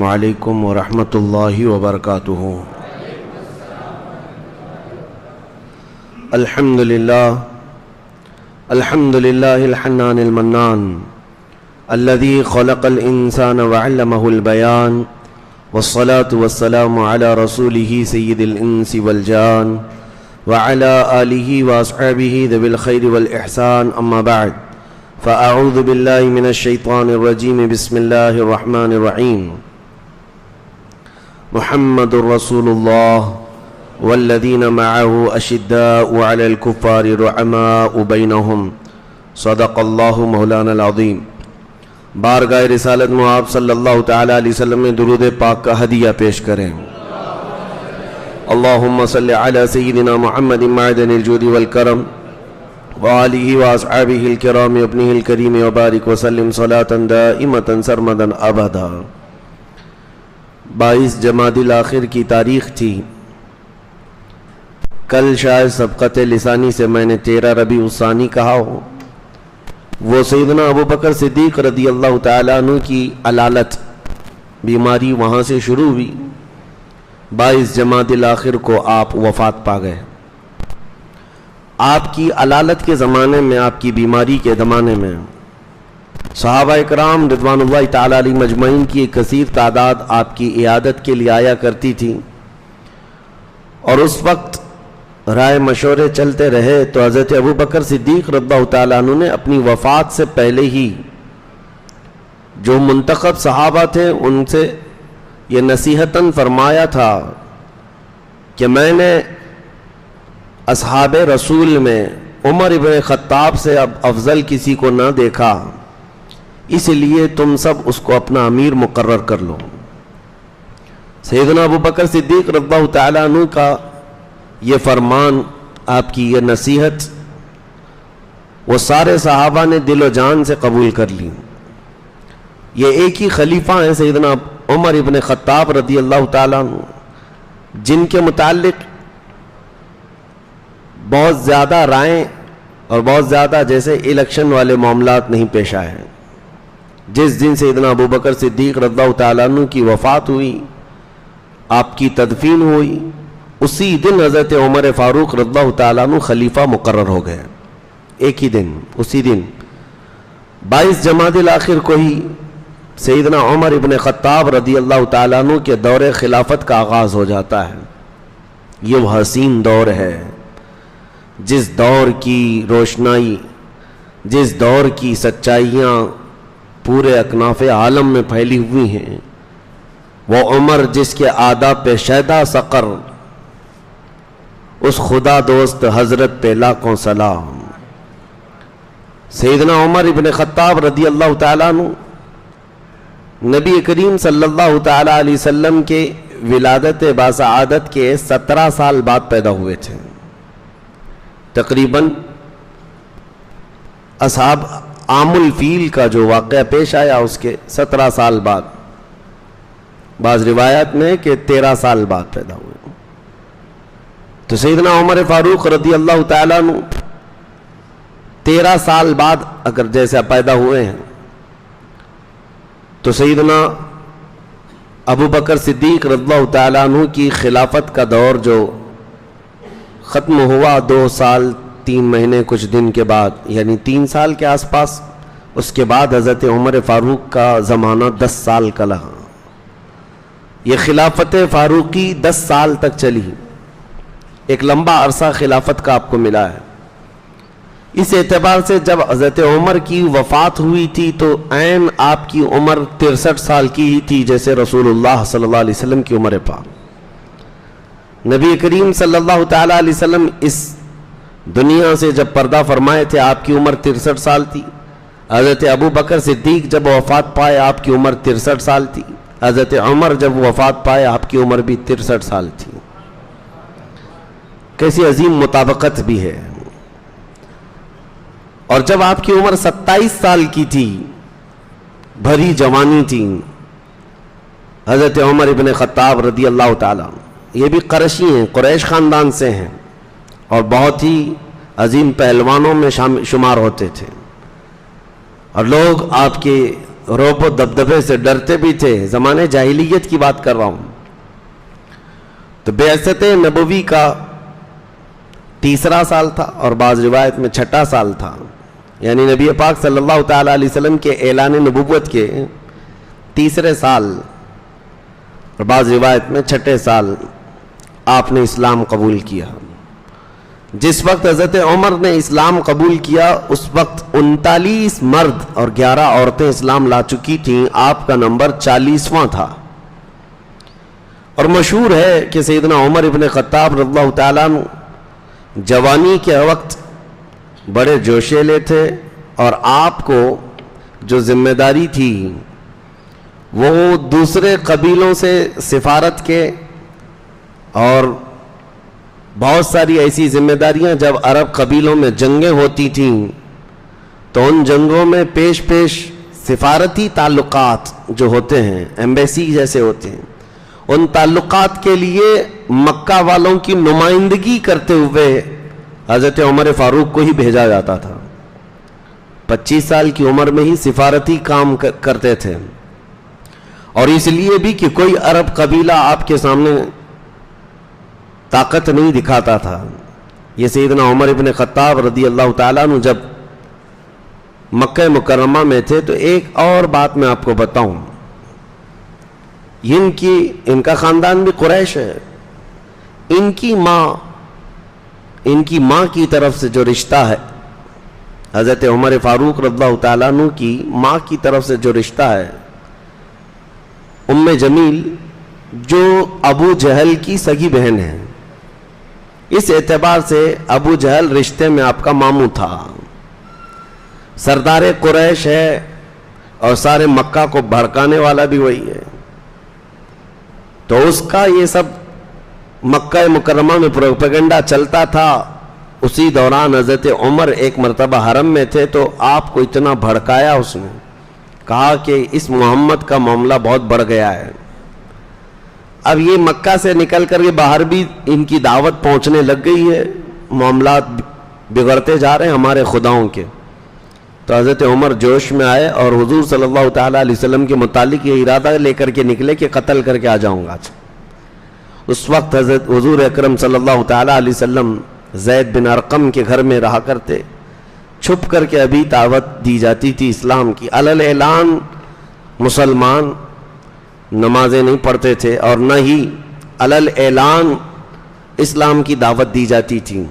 علیکم ورحمۃ اللہ وبرکاتہ۔ الحمد للہ الحنان المنان الذي خلق الإنسان وعلمه البيان والصلاة والسلام على رسوله سيد الإنس والجان وعلى آله وأصحابه ذوي الخير والإحسان، أما بعد فأعوذ بالله من الشيطان الرجيم، بسم الله الرحمن الرحيم۔ محمد رسول الله والذين معه أشداء على الكفار رحماء بينهم، صدق الله مولانا العظيم۔ بارگاہ رسالت میں آپ صلی اللہ تعالی علیہ وسلم میں درود پاک کا ہدیہ پیش کریں۔ اللہم صلی علی سیدنا محمد معدن الجود والکرم وآلہ واصحابہ الکرام ابنہ الکریم وبارک وسلم صلاة دائمة سرمدا ابدا۔ 22 جمادی الاخر کی تاریخ تھی۔ کل شاید سبقت لسانی سے میں نے 13 ربیع الثانی کہا ہو۔ وہ سیدنا ابو بکر صدیق رضی اللہ تعالیٰ عنہ کی علالت بیماری وہاں سے شروع ہوئی۔ 22 جمادی الاخر کو آپ وفات پا گئے۔ آپ کی علالت کے زمانے میں، آپ کی بیماری کے زمانے میں صحابہ اکرام رضوان اللہ تعالیٰ علیہ مجمعین کی ایک کثیر تعداد آپ کی عیادت کے لیے آیا کرتی تھی، اور اس وقت رائے مشورے چلتے رہے تو حضرت ابو بکر صدیق رضی اللہ تعالیٰ عنہ نے اپنی وفات سے پہلے ہی جو منتخب صحابہ تھے ان سے یہ نصیحتاً فرمایا تھا کہ میں نے اصحاب رسول میں عمر ابن خطاب سے اب افضل کسی کو نہ دیکھا، اس لیے تم سب اس کو اپنا امیر مقرر کر لو۔ سیدنا ابو بکر صدیق رضی اللہ تعالیٰ عنہ کا یہ فرمان، آپ کی یہ نصیحت، وہ سارے صحابہ نے دل و جان سے قبول کر لی۔ یہ ایک ہی خلیفہ ہیں سیدنا عمر ابن خطاب رضی اللہ تعالیٰ عنہ، جن کے متعلق بہت زیادہ رائیں اور بہت زیادہ جیسے الیکشن والے معاملات نہیں پیش آئے ہیں۔ جس دن سیدنا ابو بکر صدیق رضی اللہ تعالیٰ عنہ کی وفات ہوئی، آپ کی تدفین ہوئی، اسی دن حضرت عمر فاروق رضی اللہ تعالیٰ عنہ خلیفہ مقرر ہو گئے۔ ایک ہی دن، اسی دن 22 جمادی الاخر کو ہی سیدنا عمر ابن خطاب رضی اللہ تعالیٰ عنہ کے دور خلافت کا آغاز ہو جاتا ہے۔ یہ وہ حسین دور ہے جس دور کی روشنائی، جس دور کی سچائیاں پورے اکناف عالم میں پھیلی ہوئی ہیں۔ وہ عمر جس کے آداب پہ شیدا سقر، اس خدا دوست حضرت پہ لاکھوں سلام۔ سیدنا عمر ابن خطاب رضی اللہ تعالیٰ عنہ نبی کریم صلی اللہ تعالیٰ علیہ وسلم کے ولادت باسعادت کے 17 سال بعد پیدا ہوئے تھے۔ تقریباً اصحاب عام الفیل کا جو واقعہ پیش آیا اس کے 17 سال بعد، بعض روایات میں کہ 13 سال بعد پیدا ہوئے۔ تو سیدنا عمر فاروق رضی اللہ تعالیٰ عنہ 13 سال بعد اگر جیسے پیدا ہوئے ہیں، تو سیدنا ابو بکر صدیق رضی اللہ تعالیٰ عنہ کی خلافت کا دور جو ختم ہوا 2 سال 3 مہینے کچھ دن کے بعد، یعنی 3 سال کے آس پاس، اس کے بعد حضرت عمر فاروق کا زمانہ 10 سال کا لگا۔ یہ خلافت فاروقی 10 سال تک چلی، ایک لمبا عرصہ خلافت کا آپ کو ملا ہے۔ اس اعتبار سے جب حضرت عمر کی وفات ہوئی تھی تو عین آپ کی عمر 63 سال کی ہی تھی، جیسے رسول اللہ صلی اللہ علیہ وسلم کی عمر پاک۔ نبی کریم صلی اللہ تعالیٰ علیہ وسلم اس دنیا سے جب پردہ فرمائے تھے آپ کی عمر 63 سال تھی۔ حضرت ابو بکر صدیق جب وفات پائے آپ کی عمر 63 سال تھی۔ حضرت عمر جب وفات پائے آپ کی عمر بھی 63 سال تھی۔ کیسی عظیم مطابقت بھی ہے۔ اور جب آپ کی عمر 27 سال کی تھی، بھری جوانی تھی، حضرت عمر ابن خطاب رضی اللہ تعالیٰ، یہ بھی قرشی ہیں، قریش خاندان سے ہیں، اور بہت ہی عظیم پہلوانوں میں شمار ہوتے تھے، اور لوگ آپ کے روب و دبدبے سے ڈرتے بھی تھے. زمانے جاہلیت کی بات کر رہا ہوں. تو بعثت نبوی کا تیسرا سال تھا اور بعض روایت میں چھٹا سال تھا. یعنی نبی پاک صلی اللہ تعالی علیہ وسلم کے اعلان نبوت کے تیسرے سال اور بعض روایت میں چھٹے سال آپ نے اسلام قبول کیا. جس وقت حضرت عمر نے اسلام قبول کیا اس وقت 39 مرد اور 11 عورتیں اسلام لا چکی تھیں. آپ کا نمبر 40واں تھا. اور مشہور ہے کہ سیدنا عمر ابن خطاب رضی اللہ تعالیٰ عنہ جوانی کے وقت بڑے جوشیلے تھے اور آپ کو جو ذمہ داری تھی وہ دوسرے قبیلوں سے سفارت کے اور بہت ساری ایسی ذمہ داریاں. جب عرب قبیلوں میں جنگیں ہوتی تھیں تو ان جنگوں میں پیش سفارتی تعلقات جو ہوتے ہیں ایمبیسی جیسے ہوتے ہیں ان تعلقات کے لیے مکہ والوں کی نمائندگی کرتے ہوئے حضرت عمر فاروق کو ہی بھیجا جاتا تھا. 25 سال کی عمر میں ہی سفارتی کام کرتے تھے. اور اس لیے بھی کہ کوئی عرب قبیلہ آپ کے سامنے طاقت نہیں دکھاتا تھا. یہ سیدنا عمر ابن خطاب رضی اللہ تعالیٰ عنہ جب مکہ مکرمہ میں تھے تو ایک اور بات میں آپ کو بتاؤں. ان کا خاندان بھی قریش ہے. ان کی ماں کی طرف سے جو رشتہ ہے حضرت عمر فاروق رضی اللہ تعالیٰ عنہ کی ماں کی طرف سے جو رشتہ ہے ام جمیل جو ابو جہل کی سگی بہن ہے. اس اعتبار سے ابو جہل رشتے میں آپ کا ماموں تھا. سردار قریش ہے اور سارے مکہ کو بھڑکانے والا بھی وہی ہے. تو اس کا یہ سب مکہ مکرمہ میں پروپیگنڈا چلتا تھا. اسی دوران حضرت عمر ایک مرتبہ حرم میں تھے تو آپ کو اتنا بھڑکایا. اس نے کہا کہ اس محمد کا معاملہ بہت بڑھ گیا ہے. اب یہ مکہ سے نکل کر کے باہر بھی ان کی دعوت پہنچنے لگ گئی ہے. معاملات بگڑتے جا رہے ہیں ہمارے خداؤں کے. تو حضرت عمر جوش میں آئے اور حضور صلی اللہ تعالیٰ علیہ وسلم کے متعلق یہ ارادہ لے کر کے نکلے کہ قتل کر کے آ جاؤں گا. اس وقت حضور اکرم صلی اللہ تعالیٰ علیہ وسلم زید بن ارقم کے گھر میں رہا کرتے. چھپ کر کے ابھی دعوت دی جاتی تھی اسلام کی. علل اعلان مسلمان نمازیں نہیں پڑھتے تھے اور نہ ہی علل اعلان اسلام کی دعوت دی جاتی تھی.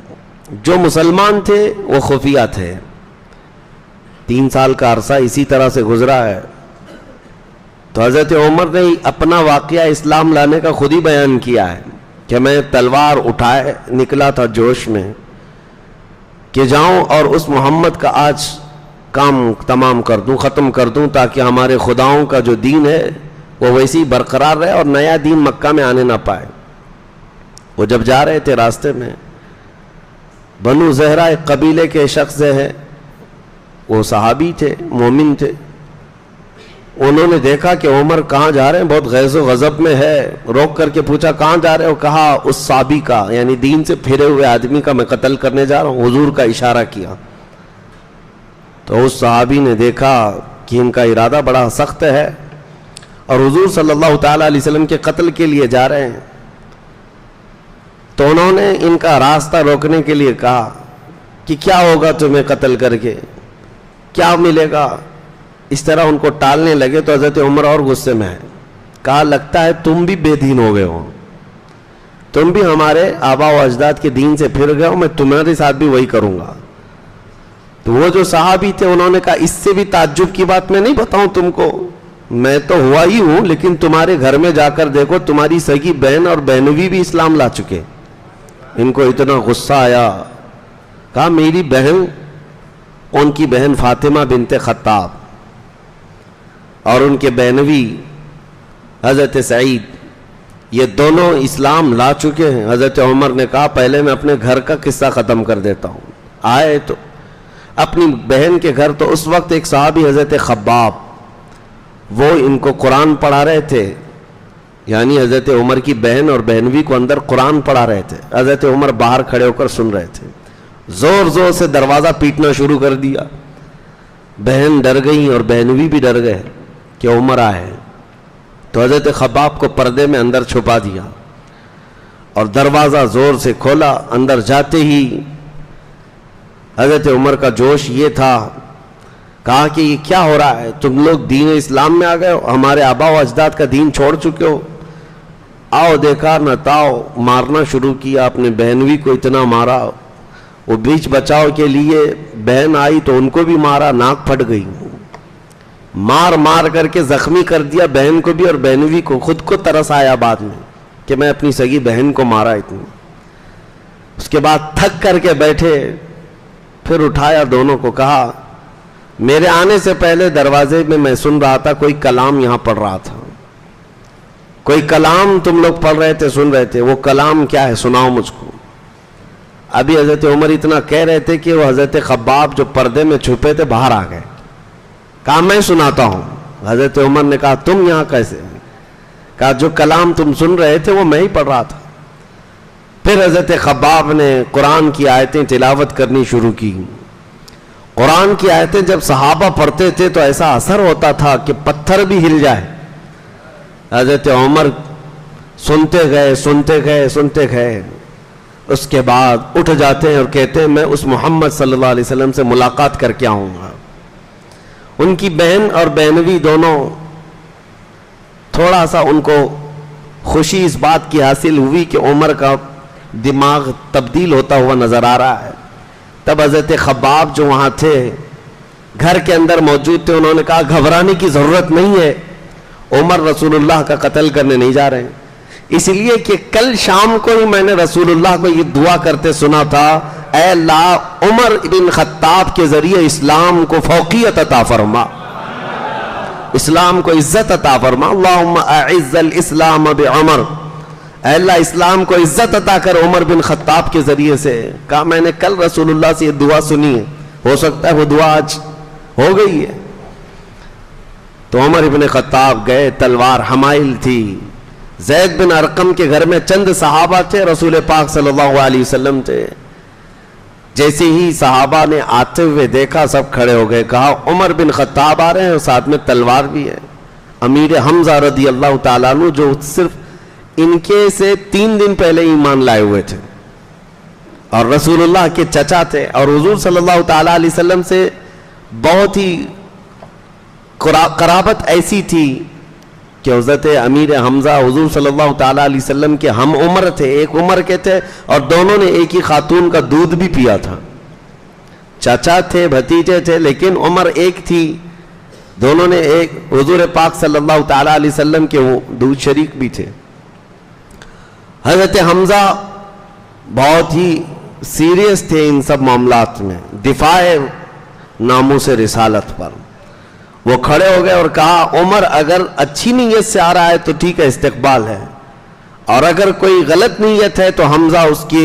جو مسلمان تھے وہ خفیہ تھے. 3 سال کا عرصہ اسی طرح سے گزرا ہے. تو حضرت عمر نے اپنا واقعہ اسلام لانے کا خود ہی بیان کیا ہے کہ میں تلوار اٹھائے نکلا تھا جوش میں کہ جاؤں اور اس محمد کا آج کام تمام کر دوں, ختم کر دوں, تاکہ ہمارے خداؤں کا جو دین ہے وہ ویسے ہی برقرار رہے اور نیا دین مکہ میں آنے نہ پائے. وہ جب جا رہے تھے راستے میں بنو زہرہ ایک قبیلے کے شخص ہیں, وہ صحابی تھے, مومن تھے. انہوں نے دیکھا کہ عمر کہاں جا رہے ہیں, بہت غیظ و غضب میں ہے. روک کر کے پوچھا کہاں جا رہے ہو؟ کہا اس صحابی کا, یعنی دین سے پھرے ہوئے آدمی کا میں قتل کرنے جا رہا ہوں. حضور کا اشارہ کیا تو اس صحابی نے دیکھا کہ ان کا ارادہ بڑا سخت ہے اور حضور صلی اللہ تعالیٰ علیہ وسلم کے قتل کے لیے جا رہے ہیں. تو انہوں نے ان کا راستہ روکنے کے لیے کہا کہ کیا ہوگا تمہیں قتل کر کے, کیا ملے گا؟ اس طرح ان کو ٹالنے لگے تو حضرت عمر اور غصے میں ہے. کہا لگتا ہے تم بھی بے دین ہو گئے ہو, تم بھی ہمارے آبا و اجداد کے دین سے پھر گئے ہو, میں تمہارے ساتھ بھی وہی کروں گا. تو وہ جو صحابی تھے انہوں نے کہا اس سے بھی تعجب کی بات میں نہیں بتاؤں تم کو, میں تو ہوا ہی ہوں, لیکن تمہارے گھر میں جا کر دیکھو تمہاری سگی بہن اور بہنوی بھی اسلام لا چکے. ان کو اتنا غصہ آیا. کہا میری بہن, ان کی بہن فاطمہ بنت خطاب اور ان کے بہنوی حضرت سعید, یہ دونوں اسلام لا چکے ہیں. حضرت عمر نے کہا پہلے میں اپنے گھر کا قصہ ختم کر دیتا ہوں. آئے تو اپنی بہن کے گھر, تو اس وقت ایک صحابی حضرت خباب, وہ ان کو قرآن پڑھا رہے تھے, یعنی حضرت عمر کی بہن اور بہنوی کو اندر قرآن پڑھا رہے تھے. حضرت عمر باہر کھڑے ہو کر سن رہے تھے. زور زور سے دروازہ پیٹنا شروع کر دیا. بہن ڈر گئی اور بہنوی بھی ڈر گئے. کہ عمر آئے تو حضرت خباب کو پردے میں اندر چھپا دیا اور دروازہ زور سے کھولا. اندر جاتے ہی حضرت عمر کا جوش یہ تھا، کہا کہ یہ کیا ہو رہا ہے، تم لوگ دین اسلام میں آ گئے ہو، ہمارے آبا و اجداد کا دین چھوڑ چکے ہو. آؤ دیکھا نہ تاؤ، مارنا شروع کیا. اپنے بہنوی کو اتنا مارا، وہ بیچ بچاؤ کے لیے بہن آئی تو ان کو بھی مارا، ناک پھٹ گئی. مار مار کر کے زخمی کر دیا بہن کو بھی اور بہنوی کو. خود کو ترس آیا بعد میں کہ میں اپنی سگی بہن کو مارا اتنی. اس کے بعد تھک کر کے بیٹھے، پھر اٹھایا دونوں کو، کہا میرے آنے سے پہلے دروازے میں سن رہا تھا کوئی کلام یہاں پڑھ رہا تھا، کوئی کلام تم لوگ پڑھ رہے تھے، سن رہے تھے، وہ کلام کیا ہے سناؤ مجھ کو. ابھی حضرت عمر اتنا کہہ رہے تھے کہ وہ حضرت خباب جو پردے میں چھپے تھے باہر آ گئے. کہا میں سناتا ہوں. حضرت عمر نے کہا تم یہاں کیسے؟ کہا جو کلام تم سن رہے تھے وہ میں ہی پڑھ رہا تھا. پھر حضرت خباب نے قرآن کی آیتیں تلاوت کرنی شروع کی. قرآن کی آیتیں جب صحابہ پڑھتے تھے تو ایسا اثر ہوتا تھا کہ پتھر بھی ہل جائے. حضرت عمر سنتے گئے سنتے گئے سنتے گئے. اس کے بعد اٹھ جاتے ہیں اور کہتے ہیں میں اس محمد صلی اللہ علیہ وسلم سے ملاقات کر کے آؤں گا. ان کی بہن اور بہنوی دونوں تھوڑا سا ان کو خوشی اس بات کی حاصل ہوئی کہ عمر کا دماغ تبدیل ہوتا ہوا نظر آ رہا ہے. تب حضرت خباب جو وہاں تھے گھر کے اندر موجود تھے، انہوں نے کہا گھبرانے کی ضرورت نہیں ہے، عمر رسول اللہ کا قتل کرنے نہیں جا رہے ہیں. اس لیے کہ کل شام کو ہی میں نے رسول اللہ کو یہ دعا کرتے سنا تھا، اے اللہ عمر بن خطاب کے ذریعے اسلام کو فوقیت عطا فرما، اسلام کو عزت عطا فرما. اللہم اعز الاسلام بعمر، اے اللہ اسلام کو عزت عطا کر عمر بن خطاب کے ذریعے سے. کہا میں نے کل رسول اللہ سے یہ دعا سنی ہے، ہو سکتا ہے وہ دعا آج ہو گئی ہے. تو عمر بن خطاب گئے، تلوار حمائل تھی. زید بن ارقم کے گھر میں چند صحابہ تھے، رسول پاک صلی اللہ علیہ وسلم تھے. جیسے ہی صحابہ نے آتے ہوئے دیکھا سب کھڑے ہو گئے. کہا عمر بن خطاب آ رہے ہیں اور ساتھ میں تلوار بھی ہے. امیر حمزہ رضی اللہ تعالیٰ عنہ جو صرف ان کے سے 3 دن پہلے ایمان لائے ہوئے تھے اور رسول اللہ کے چچا تھے، اور حضور صلی اللہ تعالیٰ علیہ وسلم سے بہت ہی قرابت ایسی تھی کہ حضرت امیر حمزہ حضور صلی اللہ تعالیٰ علیہ وسلم کے ہم عمر تھے، ایک عمر کے تھے، اور دونوں نے ایک ہی خاتون کا دودھ بھی پیا تھا. چچا تھے، بھتیجے تھے، لیکن عمر ایک تھی. دونوں نے ایک حضور پاک صلی اللہ تعالیٰ علیہ وسلم کے وہ دودھ شریک بھی تھے. حضرت حمزہ بہت ہی سیریس تھے ان سب معاملات میں، دفاع ناموس رسالت پر. وہ کھڑے ہو گئے اور کہا عمر اگر اچھی نیت سے آ رہا ہے تو ٹھیک ہے، استقبال ہے، اور اگر کوئی غلط نیت ہے تو حمزہ اس کے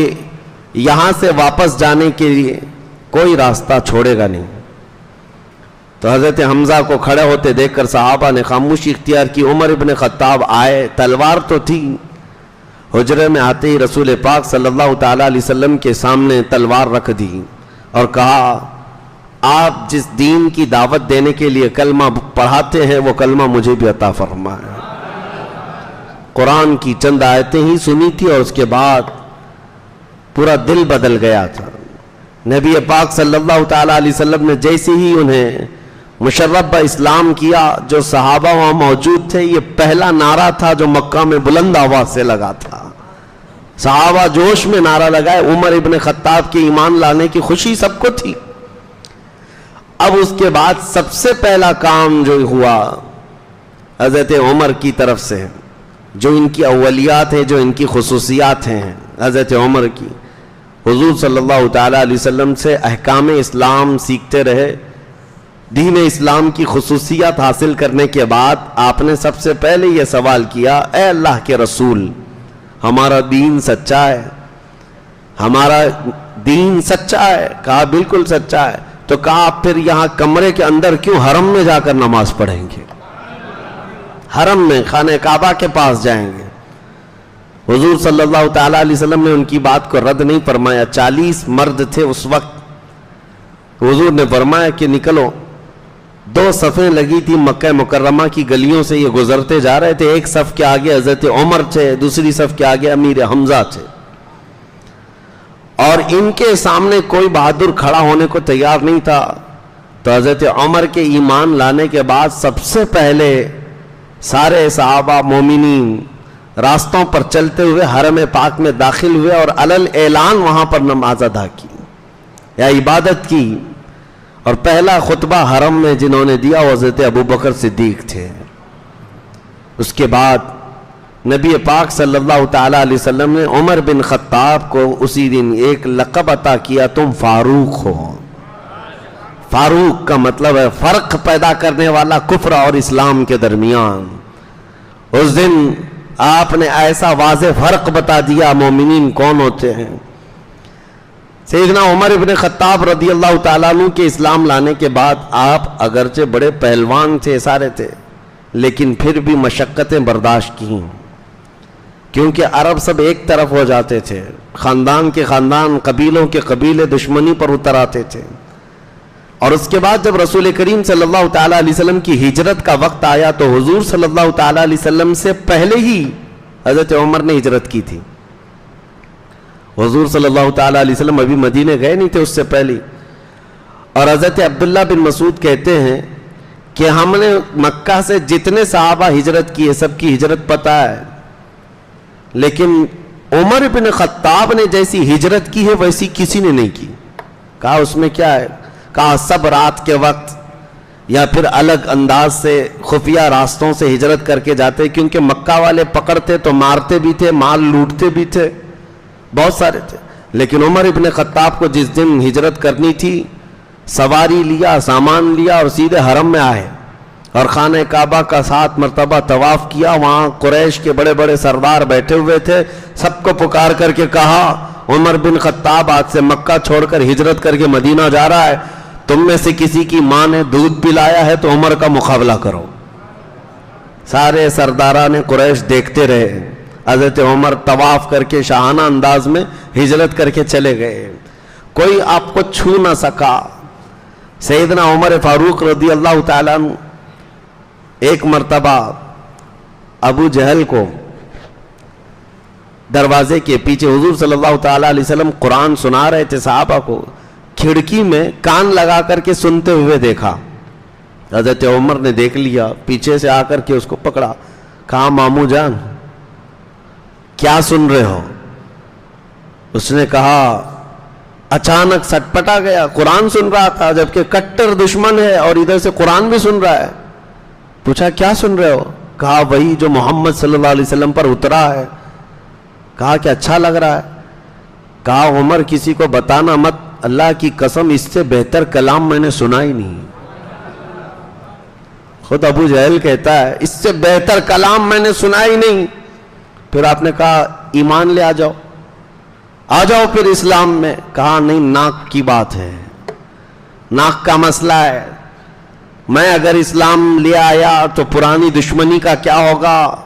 یہاں سے واپس جانے کے لیے کوئی راستہ چھوڑے گا نہیں. تو حضرت حمزہ کو کھڑے ہوتے دیکھ کر صحابہ نے خاموشی اختیار کی. عمر ابن خطاب آئے، تلوار تو تھی. حجرے میں آتے ہی رسول پاک صلی اللہ تعالیٰ علیہ وسلم کے سامنے تلوار رکھ دی اور کہا آپ جس دین کی دعوت دینے کے لیے کلمہ پڑھاتے ہیں وہ کلمہ مجھے بھی عطا فرمائے. قرآن کی چند آیتیں ہی سنی تھی اور اس کے بعد پورا دل بدل گیا تھا. نبی پاک صلی اللہ تعالیٰ علیہ وسلم نے جیسے ہی انہیں مشرف اسلام کیا، جو صحابہ وہاں موجود تھے، یہ پہلا نعرہ تھا جو مکہ میں بلند آواز سے لگا تھا. صحابہ جوش میں نعرہ لگائے. عمر ابن خطاب کے ایمان لانے کی خوشی سب کو تھی. اب اس کے بعد سب سے پہلا کام جو ہوا حضرت عمر کی طرف سے، جو ان کی اولیات ہیں، جو ان کی خصوصیات ہیں حضرت عمر کی، حضور صلی اللہ تعالیٰ علیہ وسلم سے احکام اسلام سیکھتے رہے. دین اسلام کی خصوصیات حاصل کرنے کے بعد آپ نے سب سے پہلے یہ سوال کیا، اے اللہ کے رسول ہمارا دین سچا ہے؟ ہمارا دین سچا ہے؟ کہا بالکل سچا ہے. تو کہا آپ پھر یہاں کمرے کے اندر کیوں حرم میں جا کر نماز پڑھیں گے؟ حرم میں خانہ کعبہ کے پاس جائیں گے. حضور صلی اللہ تعالیٰ علیہ وسلم نے ان کی بات کو رد نہیں فرمایا. 40 مرد تھے اس وقت. حضور نے فرمایا کہ نکلو. دو صفیں لگی تھی مکہ مکرمہ کی گلیوں سے، یہ گزرتے جا رہے تھے. ایک صف کے آگے حضرت عمر تھے، دوسری صف کے آگے امیر حمزہ تھے، اور ان کے سامنے کوئی بہادر کھڑا ہونے کو تیار نہیں تھا. تو حضرت عمر کے ایمان لانے کے بعد سب سے پہلے سارے صحابہ مومنین راستوں پر چلتے ہوئے حرم پاک میں داخل ہوئے اور علل اعلان وہاں پر نماز ادا کی یا عبادت کی. اور پہلا خطبہ حرم میں جنہوں نے دیا وہ حضرت ابوبکر صدیق تھے. اس کے بعد نبی پاک صلی اللہ تعالی علیہ وسلم نے عمر بن خطاب کو اسی دن ایک لقب عطا کیا، تم فاروق ہو. فاروق کا مطلب ہے فرق پیدا کرنے والا کفر اور اسلام کے درمیان. اس دن آپ نے ایسا واضح فرق بتا دیا مومنین کون ہوتے ہیں. سیدنا عمر ابن خطاب رضی اللہ تعالیٰ عنہ کے اسلام لانے کے بعد آپ اگرچہ بڑے پہلوان تھے، سارے تھے، لیکن پھر بھی مشقتیں برداشت کی، کیونکہ عرب سب ایک طرف ہو جاتے تھے، خاندان کے خاندان، قبیلوں کے قبیلے دشمنی پر اتر آتے تھے. اور اس کے بعد جب رسول کریم صلی اللہ تعالیٰ علیہ وسلم کی ہجرت کا وقت آیا تو حضور صلی اللہ تعالیٰ علیہ وسلم سے پہلے ہی حضرت عمر نے ہجرت کی تھی. حضور صلی اللہ تعالیٰ علیہ وسلم ابھی مدینے گئے نہیں تھے اس سے پہلے. اور حضرت عبداللہ بن مسعود کہتے ہیں کہ ہم نے مکہ سے جتنے صحابہ ہجرت کیے سب کی ہجرت پتہ ہے، لیکن عمر بن خطاب نے جیسی ہجرت کی ہے ویسی کسی نے نہیں کی. کہا اس میں کیا ہے؟ کہا سب رات کے وقت یا پھر الگ انداز سے خفیہ راستوں سے ہجرت کر کے جاتے، کیونکہ مکہ والے پکڑتے تو مارتے بھی تھے، مال لوٹتے بھی تھے، بہت سارے تھے. لیکن عمر ابن خطاب کو جس دن ہجرت کرنی تھی سواری لیا، سامان لیا اور سیدھے حرم میں آئے اور خانہ کعبہ کا 7 مرتبہ طواف کیا. وہاں قریش کے بڑے بڑے سردار بیٹھے ہوئے تھے، سب کو پکار کر کے کہا عمر بن خطاب آج سے مکہ چھوڑ کر ہجرت کر کے مدینہ جا رہا ہے، تم میں سے کسی کی ماں نے دودھ پلایا ہے تو عمر کا مقابلہ کرو. سارے سرداران قریش دیکھتے رہے. حضرت عمر طواف کر کے شاہانہ انداز میں ہجرت کر کے چلے گئے، کوئی آپ کو چھو نہ سکا. سیدنا عمر فاروق رضی اللہ تعالیٰ عنہ ایک مرتبہ ابو جہل کو دروازے کے پیچھے حضور صلی اللہ تعالیٰ علیہ وسلم قرآن سنا رہے تھے صحابہ کو، کھڑکی میں کان لگا کر کے سنتے ہوئے دیکھا. حضرت عمر نے دیکھ لیا، پیچھے سے آ کر کے اس کو پکڑا، کہا مامو جان کیا سن رہے ہو؟ اس نے کہا اچانک سٹ پٹا گیا، قرآن سن رہا تھا جبکہ کٹر دشمن ہے اور ادھر سے قرآن بھی سن رہا ہے. پوچھا کیا سن رہے ہو؟ کہا وہی جو محمد صلی اللہ علیہ وسلم پر اترا ہے. کہا کہ اچھا لگ رہا ہے. کہا عمر کسی کو بتانا مت، اللہ کی قسم اس سے بہتر کلام میں نے سنا ہی نہیں. خود ابو جہل کہتا ہے اس سے بہتر کلام میں نے سنا ہی نہیں. پھر آپ نے کہا ایمان لے آ جاؤ پھر اسلام میں. کہا نہیں، ناک کی بات ہے، ناک کا مسئلہ ہے. میں اگر اسلام لے آیا تو پرانی دشمنی کا کیا ہوگا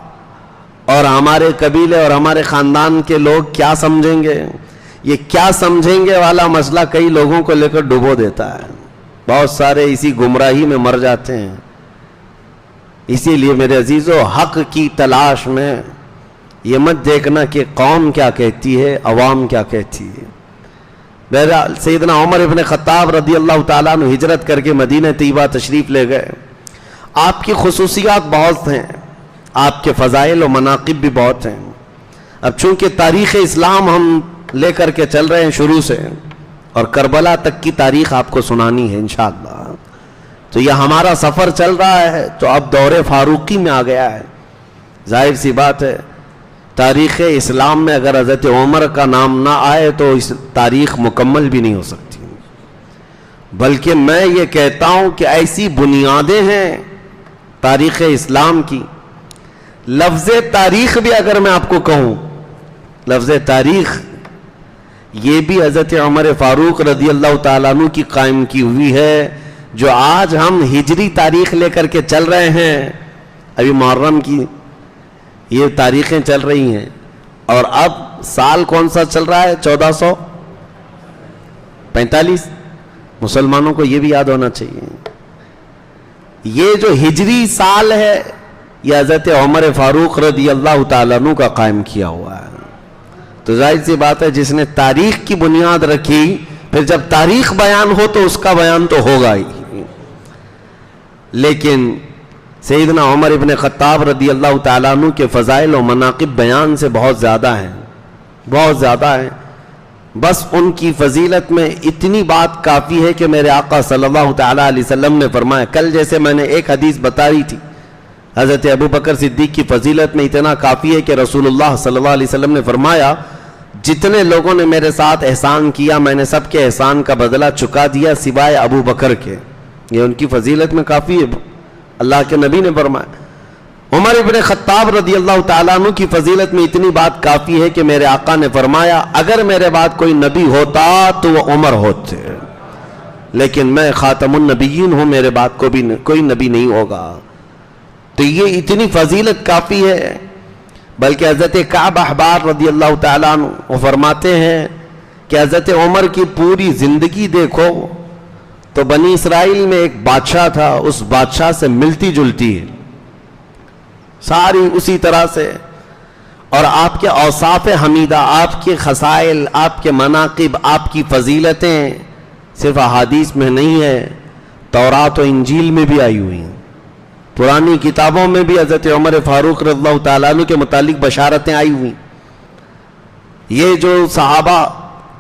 اور ہمارے قبیلے اور ہمارے خاندان کے لوگ کیا سمجھیں گے؟ یہ کیا سمجھیں گے والا مسئلہ کئی لوگوں کو لے کر ڈبو دیتا ہے. بہت سارے اسی گمراہی میں مر جاتے ہیں. اسی لیے میرے عزیزو حق کی تلاش میں یہ مت دیکھنا کہ قوم کیا کہتی ہے، عوام کیا کہتی ہے. بہرحال سیدنا عمر ابن خطاب رضی اللہ تعالیٰ عنہ ہجرت کر کے مدینہ طیبہ تشریف لے گئے. آپ کی خصوصیات بہت ہیں، آپ کے فضائل و مناقب بھی بہت ہیں. اب چونکہ تاریخ اسلام ہم لے کر کے چل رہے ہیں شروع سے، اور کربلا تک کی تاریخ آپ کو سنانی ہے انشاءاللہ، تو یہ ہمارا سفر چل رہا ہے تو اب دور فاروقی میں آ گیا ہے. ظاہر سی بات ہے تاریخ اسلام میں اگر حضرت عمر کا نام نہ آئے تو اس تاریخ مکمل بھی نہیں ہو سکتی. بلکہ میں یہ کہتا ہوں کہ ایسی بنیادیں ہیں تاریخ اسلام کی. لفظ تاریخ بھی اگر میں آپ کو کہوں، لفظ تاریخ یہ بھی حضرت عمر فاروق رضی اللہ تعالیٰ عنہ کی قائم کی ہوئی ہے. جو آج ہم ہجری تاریخ لے کر کے چل رہے ہیں، ابھی محرم کی یہ تاریخیں چل رہی ہیں، اور اب سال کون سا چل رہا ہے؟ 1445. مسلمانوں کو یہ بھی یاد ہونا چاہیے یہ جو ہجری سال ہے یہ حضرت عمر فاروق رضی اللہ تعالیٰ عنہ کا قائم کیا ہوا ہے. تو ظاہر سی بات ہے جس نے تاریخ کی بنیاد رکھی پھر جب تاریخ بیان ہو تو اس کا بیان تو ہوگا ہی. لیکن سیدنا عمر ابن خطاب رضی اللہ تعالیٰ عنہ کے فضائل و مناقب بیان سے بہت زیادہ ہیں، بہت زیادہ ہیں. بس ان کی فضیلت میں اتنی بات کافی ہے کہ میرے آقا صلی اللہ تعالیٰ علیہ وسلم نے فرمایا، کل جیسے میں نے ایک حدیث بتائی تھی حضرت ابو بکر صدیق کی فضیلت میں اتنا کافی ہے کہ رسول اللہ صلی اللہ علیہ وسلم نے فرمایا جتنے لوگوں نے میرے ساتھ احسان کیا میں نے سب کے احسان کا بدلہ چکا دیا سوائے ابو بکر کے. یہ ان کی فضیلت میں کافی ہے. اللہ کے نبی نے فرمایا. عمر ابن خطاب رضی اللہ تعالیٰ عنہ کی فضیلت میں اتنی بات کافی ہے کہ میرے آقا نے فرمایا اگر میرے بعد کوئی نبی ہوتا تو وہ عمر ہوتے، لیکن میں خاتم النبیین ہوں، میرے بعد کوئی نبی نہیں ہوگا. تو یہ اتنی فضیلت کافی ہے. بلکہ حضرت کعب احبار رضی اللہ تعالیٰ عنہ وہ فرماتے ہیں کہ حضرت عمر کی پوری زندگی دیکھو تو بنی اسرائیل میں ایک بادشاہ تھا، اس بادشاہ سے ملتی جلتی ہے ساری اسی طرح سے. اور آپ کے اوصاف حمیدہ، آپ کے خصائل، آپ کے مناقب، آپ کی فضیلتیں صرف احادیث میں نہیں ہیں، تورات و انجیل میں بھی آئی ہوئی ہیں. پرانی کتابوں میں بھی حضرت عمر فاروق رضی اللہ تعالیٰ عنہ کے متعلق بشارتیں آئی ہوئی. یہ جو صحابہ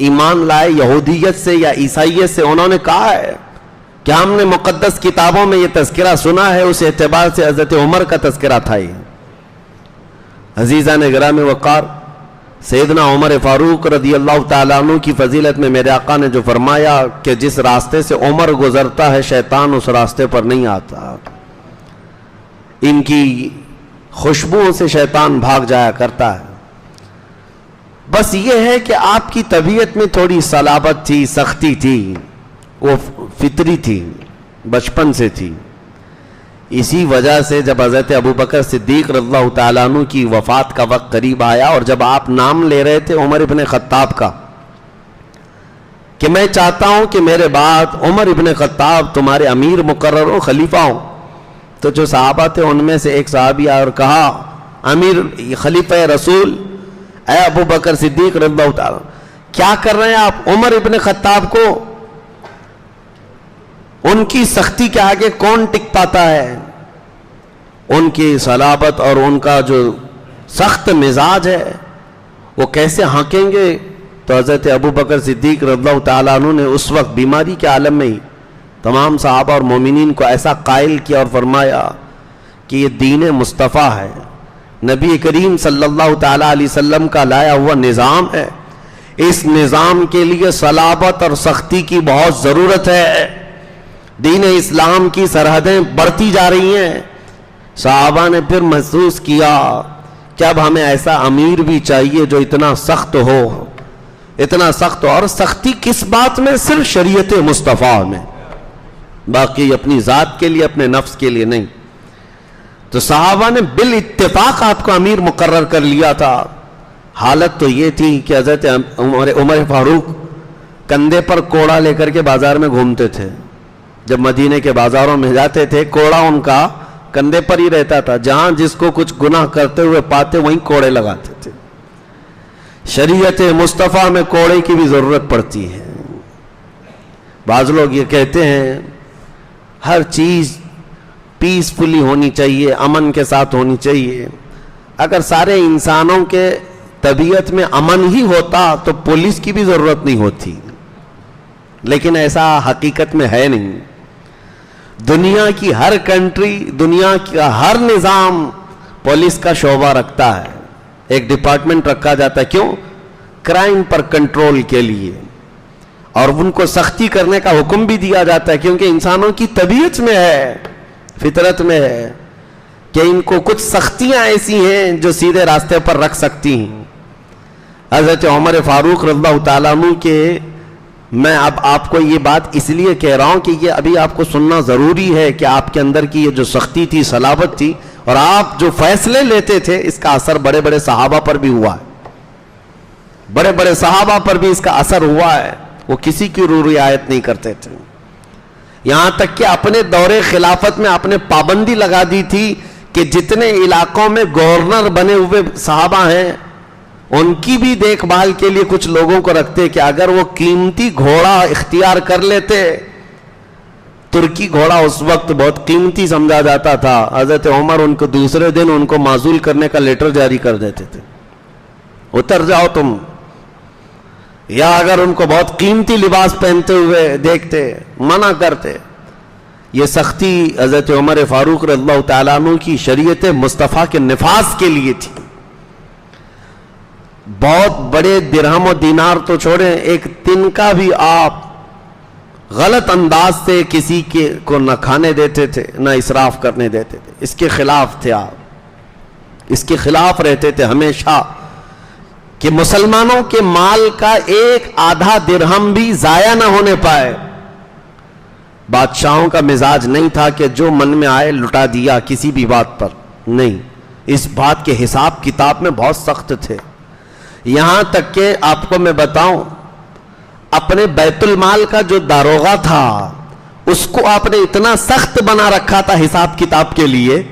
ایمان لائے یہودیت سے یا عیسائیت سے، انہوں نے کہا ہے کہ ہم نے مقدس کتابوں میں یہ تذکرہ سنا ہے، اس اعتبار سے حضرت عمر کا تذکرہ تھا. یہ عزیزان گرامی وقار، سیدنا عمر فاروق رضی اللہ تعالیٰ عنہ کی فضیلت میں میرے آقا نے جو فرمایا کہ جس راستے سے عمر گزرتا ہے شیطان اس راستے پر نہیں آتا، ان کی خوشبوؤں سے شیطان بھاگ جایا کرتا ہے. بس یہ ہے کہ آپ کی طبیعت میں تھوڑی صلابت تھی، سختی تھی، وہ فطری تھی، بچپن سے تھی. اسی وجہ سے جب حضرت ابو بکر صدیق رضی اللہ تعالیٰ عنہ کی وفات کا وقت قریب آیا اور جب آپ نام لے رہے تھے عمر ابن خطاب کا کہ میں چاہتا ہوں کہ میرے بعد عمر ابن خطاب تمہارے امیر مقرر ہو، خلیفہ ہوں، تو جو صحابہ تھے ان میں سے ایک صحابی آیا اور کہا امیر خلیفہ رسول اے ابو بکر صدیق رضی اللہ تعالیٰ کیا کر رہے ہیں آپ؟ عمر ابن خطاب کو ان کی سختی کے آگے کون ٹک پاتا ہے؟ ان کی صلابت اور ان کا جو سخت مزاج ہے وہ کیسے ہانکیں گے؟ تو حضرت ابو بکر صدیق رضی اللہ تعالیٰ عنہ نے اس وقت بیماری کے عالم میں ہی تمام صحابہ اور مومنین کو ایسا قائل کیا اور فرمایا کہ یہ دین مصطفیٰ ہے، نبی کریم صلی اللہ تعالیٰ علیہ وسلم کا لایا ہوا نظام ہے، اس نظام کے لیے صلابت اور سختی کی بہت ضرورت ہے. دین اسلام کی سرحدیں بڑھتی جا رہی ہیں. صحابہ نے پھر محسوس کیا کہ اب ہمیں ایسا امیر بھی چاہیے جو اتنا سخت ہو، اتنا سخت ہو. اور سختی کس بات میں؟ صرف شریعت مصطفیٰ میں، باقی اپنی ذات کے لیے، اپنے نفس کے لیے نہیں. تو صحابہ نے بالاتفاق آپ کو امیر مقرر کر لیا تھا. حالت تو یہ تھی کہ حضرت عمر فاروق کندھے پر کوڑا لے کر کے بازار میں گھومتے تھے. جب مدینے کے بازاروں میں جاتے تھے کوڑا ان کا کندھے پر ہی رہتا تھا، جہاں جس کو کچھ گناہ کرتے ہوئے پاتے وہیں کوڑے لگاتے تھے. شریعت مصطفیٰ میں کوڑے کی بھی ضرورت پڑتی ہے. بعض لوگ یہ کہتے ہیں ہر چیز پیسفلی ہونی چاہیے، امن کے ساتھ ہونی چاہیے. اگر سارے انسانوں کے طبیعت میں امن ہی ہوتا تو پولیس کی بھی ضرورت نہیں ہوتی، لیکن ایسا حقیقت میں ہے نہیں. دنیا کی ہر کنٹری، دنیا کا ہر نظام پولیس کا شعبہ رکھتا ہے، ایک ڈپارٹمنٹ رکھا جاتا ہے. کیوں؟ کرائم پر کنٹرول کے لیے. اور ان کو سختی کرنے کا حکم بھی دیا جاتا ہے کیونکہ انسانوں کی طبیعت میں ہے، فطرت میں ہے کہ ان کو کچھ سختیاں ایسی ہیں جو سیدھے راستے پر رکھ سکتی ہیں. حضرت عمر فاروق رضی اللہ تعالیٰ عنہ کے، میں اب آپ کو یہ بات اس لیے کہہ رہا ہوں کہ یہ ابھی آپ کو سننا ضروری ہے کہ آپ کے اندر کی یہ جو سختی تھی، صلابت تھی، اور آپ جو فیصلے لیتے تھے اس کا اثر بڑے بڑے صحابہ پر بھی ہوا ہے. بڑے بڑے صحابہ پر بھی اس کا اثر ہوا ہے. وہ کسی کی رعایت نہیں کرتے تھے. یہاں تک کہ اپنے دور خلافت میں آپ نے پابندی لگا دی تھی کہ جتنے علاقوں میں گورنر بنے ہوئے صحابہ ہیں ان کی بھی دیکھ بھال کے لیے کچھ لوگوں کو رکھتے کہ اگر وہ قیمتی گھوڑا اختیار کر لیتے، ترکی گھوڑا اس وقت بہت قیمتی سمجھا جاتا تھا، حضرت عمر ان کو دوسرے دن ان کو معزول کرنے کا لیٹر جاری کر دیتے تھے، اتر جاؤ تم. یا اگر ان کو بہت قیمتی لباس پہنتے ہوئے دیکھتے منع کرتے. یہ سختی حضرت عمر فاروق رضی اللہ تعالیٰ عنہ کی شریعت مصطفیٰ کے نفاذ کے لیے تھی. بہت بڑے درہم و دینار تو چھوڑیں، ایک تنکا بھی آپ غلط انداز سے کسی کو نہ کھانے دیتے تھے نہ اسراف کرنے دیتے تھے. اس کے خلاف تھے آپ، اس کے خلاف رہتے تھے ہمیشہ کہ مسلمانوں کے مال کا ایک آدھا درہم بھی ضائع نہ ہونے پائے. بادشاہوں کا مزاج نہیں تھا کہ جو من میں آئے لٹا دیا کسی بھی بات پر، نہیں، اس بات کے حساب کتاب میں بہت سخت تھے. یہاں تک کہ آپ کو میں بتاؤں، اپنے بیت المال کا جو داروغہ تھا اس کو آپ نے اتنا سخت بنا رکھا تھا حساب کتاب کے لیے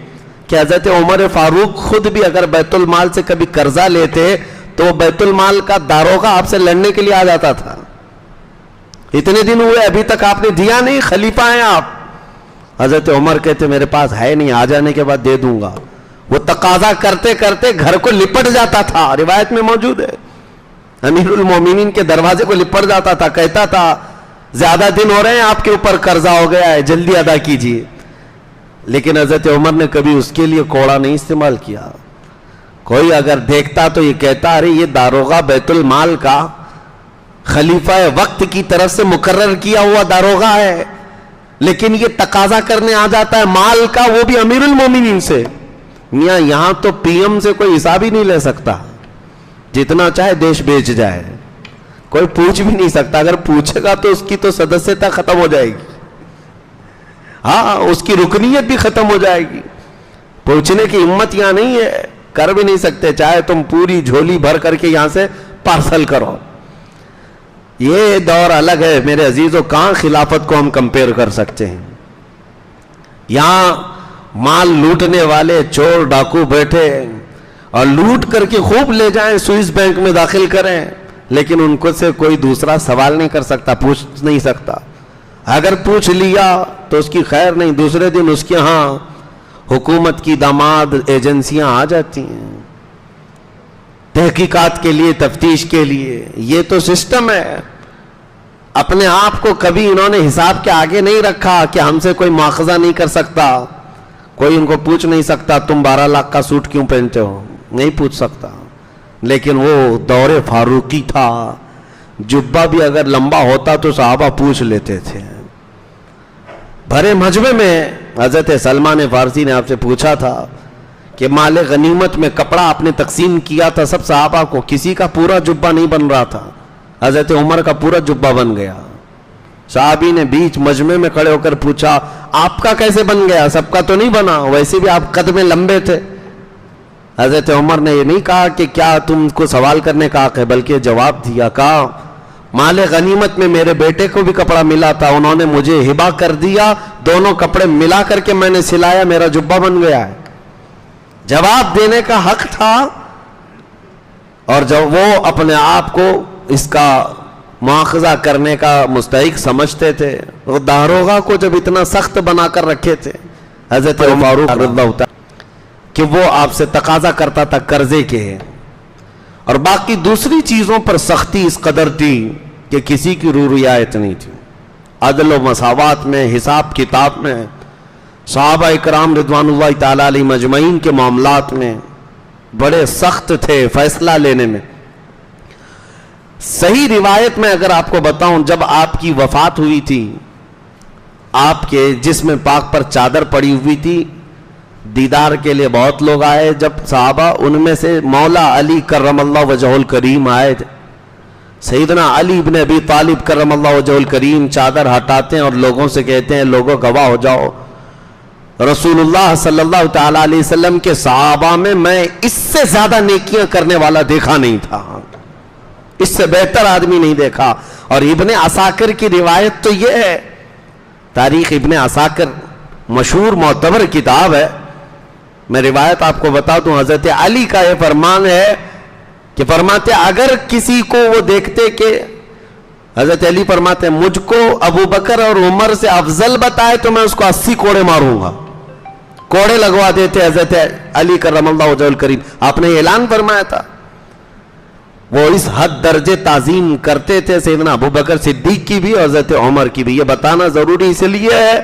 کہ حضرت عمر فاروق خود بھی اگر بیت المال سے کبھی قرضہ لیتے تو بیت المال کا داروغہ آپ سے لڑنے کے لیے آ جاتا تھا. اتنے دن ہوئے ابھی تک آپ نے دیا نہیں، خلیفہ ہیں آپ. حضرت عمر کہتے میرے پاس ہے نہیں، آ جانے کے بعد دے دوں گا. وہ تقاضا کرتے کرتے گھر کو لپٹ جاتا تھا، روایت میں موجود ہے. امیر المومنین کے دروازے کو لپٹ جاتا تھا، کہتا تھا زیادہ دن ہو رہے ہیں آپ کے اوپر قرضہ ہو گیا ہے، جلدی ادا کیجیے. لیکن حضرت عمر نے کبھی اس کے لیے کوڑا نہیں استعمال کیا. کوئی اگر دیکھتا تو یہ کہتا ارے یہ داروغہ بیت المال کا خلیفہ وقت کی طرف سے مقرر کیا ہوا داروغہ ہے، لیکن یہ تقاضا کرنے آ جاتا ہے مال کا، وہ بھی امیر المومنین سے. میاں یہاں تو پی ایم سے کوئی حساب ہی نہیں لے سکتا، جتنا چاہے دیش بیچ جائے، کوئی پوچھ بھی نہیں سکتا. اگر پوچھے گا تو اس کی تو سدسیتا ختم ہو جائے گی، ہاں اس کی رکنیت بھی ختم ہو جائے گی. پوچھنے کی ہمت یہاں نہیں ہے، کر بھی نہیں سکتے، چاہے تم پوری جھولی بھر کر کے یہاں سے پارسل کرو. یہ دور الگ ہے میرے عزیزوں، کہاں خلافت کو ہم کمپیئر کر سکتے ہیں. یہاں مال لوٹنے والے چور ڈاکو بیٹھے اور لوٹ کر کے خوب لے جائیں، سوئس بینک میں داخل کریں، لیکن ان کو سے کوئی دوسرا سوال نہیں کر سکتا، پوچھ نہیں سکتا. اگر پوچھ لیا تو اس کی خیر نہیں، دوسرے دن اس کے ہاں حکومت کی داماد ایجنسیاں آ جاتی ہیں تحقیقات کے لیے، تفتیش کے لیے. یہ تو سسٹم ہے. اپنے آپ کو کبھی انہوں نے حساب کے آگے نہیں رکھا کہ ہم سے کوئی مواخذہ نہیں کر سکتا، کوئی ان کو پوچھ نہیں سکتا تم 12 لاکھ کا سوٹ کیوں پہنتے ہو، نہیں پوچھ سکتا. لیکن وہ دور فاروقی تھا، جبہ بھی اگر لمبا ہوتا تو صحابہ پوچھ لیتے تھے. بھرے مجمع میں حضرت سلمان فارسی نے آپ سے پوچھا تھا کہ مال غنیمت میں کپڑا آپ نے تقسیم کیا تھا سب صحابہ کو، کسی کا پورا جبہ نہیں بن رہا تھا، حضرت عمر کا پورا جبہ بن گیا. صحابی نے بیچ مجمع میں کھڑے ہو کر پوچھا آپ کا کیسے بن گیا، سب کا تو نہیں بنا، ویسے بھی آپ قد میں لمبے تھے. حضرت عمر نے یہ نہیں کہا کہ کیا تم کو سوال کرنے کا حق ہے، بلکہ جواب دیا، کہا مال غنیمت میں میرے بیٹے کو بھی کپڑا ملا تھا، انہوں نے مجھے ہبہ کر دیا، دونوں کپڑے ملا کر کے میں نے سلایا، میرا جبہ بن گیا ہے. جواب دینے کا حق تھا، اور جب وہ اپنے آپ کو اس کا مواخذہ کرنے کا مستحق سمجھتے تھے. وہ داروغہ کو جب اتنا سخت بنا کر رکھے تھے حضرت فاروق رضی اللہ تعالی کہ وہ آپ سے تقاضا کرتا تھا قرضے کے، اور باقی دوسری چیزوں پر سختی اس قدر تھی کہ کسی کی رو رعایت نہیں تھی. عدل و مساوات میں، حساب کتاب میں، صحابہ اکرام رضوان اللہ تعالی علیہ مجمعین کے معاملات میں بڑے سخت تھے فیصلہ لینے میں. صحیح روایت میں اگر آپ کو بتاؤں، جب آپ کی وفات ہوئی تھی، آپ کے جسم پاک پر چادر پڑی ہوئی تھی، دیدار کے لیے بہت لوگ آئے. جب صحابہ، ان میں سے مولا علی کرم اللہ وجہ الکریم آئے تھے، سیدنا علی ابن ابی طالب کرم اللہ وجہ الکریم چادر ہٹاتے ہیں اور لوگوں سے کہتے ہیں لوگوں گواہ ہو جاؤ، رسول اللہ صلی اللہ تعالی علیہ وسلم کے صحابہ میں اس سے زیادہ نیکیاں کرنے والا دیکھا نہیں تھا، اس سے بہتر آدمی نہیں دیکھا. اور ابن عساکر کی روایت تو یہ ہے تاریخ ابن عساکر مشہور معتبر کتاب ہے. میں روایت آپ کو بتا دوں, حضرت علی کا یہ فرمان ہے کہ فرماتے اگر کسی کو وہ دیکھتے کہ حضرت علی فرماتے ہیں مجھ کو ابو بکر اور عمر سے افضل بتائے تو میں اس کو 80 کوڑے ماروں گا. کوڑے لگوا دیتے حضرت علی کرم اللہ وجہہ الکریم. آپ نے اعلان فرمایا تھا. وہ اس حد درجے تعظیم کرتے تھے سیدنا ابو بکر صدیق کی بھی اور حضرت عمر کی بھی. یہ بتانا ضروری اس لیے ہے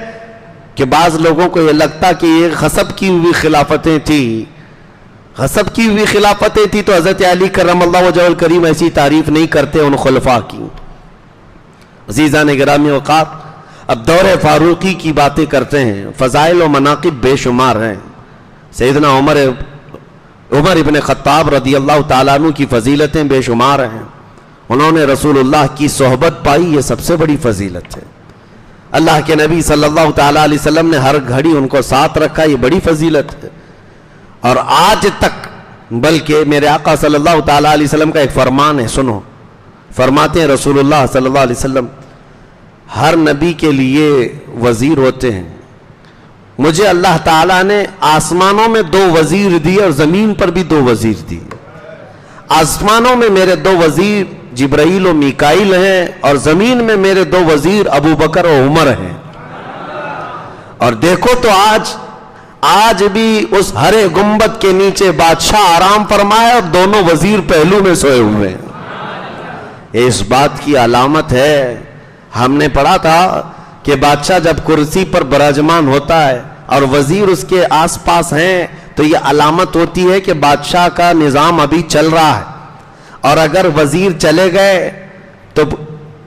کہ بعض لوگوں کو یہ لگتا کہ یہ غصب کی ہوئی خلافتیں تھی, غصب کی ہوئی خلافتیں تھی تو حضرت علی کرم اللہ وجہہ الکریم ایسی تعریف نہیں کرتے ان خلفاء کی. عزیزان گرامی اوقات, اب دور فاروقی کی باتیں کرتے ہیں. فضائل و مناقب بے شمار ہیں. سیدنا عمر ابن خطاب رضی اللہ تعالیٰ عنہ کی فضیلتیں بے شمار ہیں. انہوں نے رسول اللہ کی صحبت پائی, یہ سب سے بڑی فضیلت ہے. اللہ کے نبی صلی اللہ تعالیٰ علیہ وسلم نے ہر گھڑی ان کو ساتھ رکھا, یہ بڑی فضیلت ہے. اور آج تک بلکہ میرے آقا صلی اللہ تعالیٰ علیہ وسلم کا ایک فرمان ہے, سنو. فرماتے ہیں رسول اللہ صلی اللہ علیہ وسلم ہر نبی کے لیے وزیر ہوتے ہیں. مجھے اللہ تعالیٰ نے آسمانوں میں 2 وزیر دیے اور زمین پر بھی 2 وزیر دیے. آسمانوں میں میرے 2 وزیر جبرائیل و میکائیل ہیں اور زمین میں میرے 2 وزیر ابو بکر و عمر ہیں. اور دیکھو تو آج بھی اس ہرے گنبد کے نیچے بادشاہ آرام فرمائے اور دونوں وزیر پہلو میں سوئے ہوئے ہیں. اس بات کی علامت ہے, ہم نے پڑھا تھا کہ بادشاہ جب کرسی پر براجمان ہوتا ہے اور وزیر اس کے آس پاس ہیں تو یہ علامت ہوتی ہے کہ بادشاہ کا نظام ابھی چل رہا ہے. اور اگر وزیر چلے گئے تو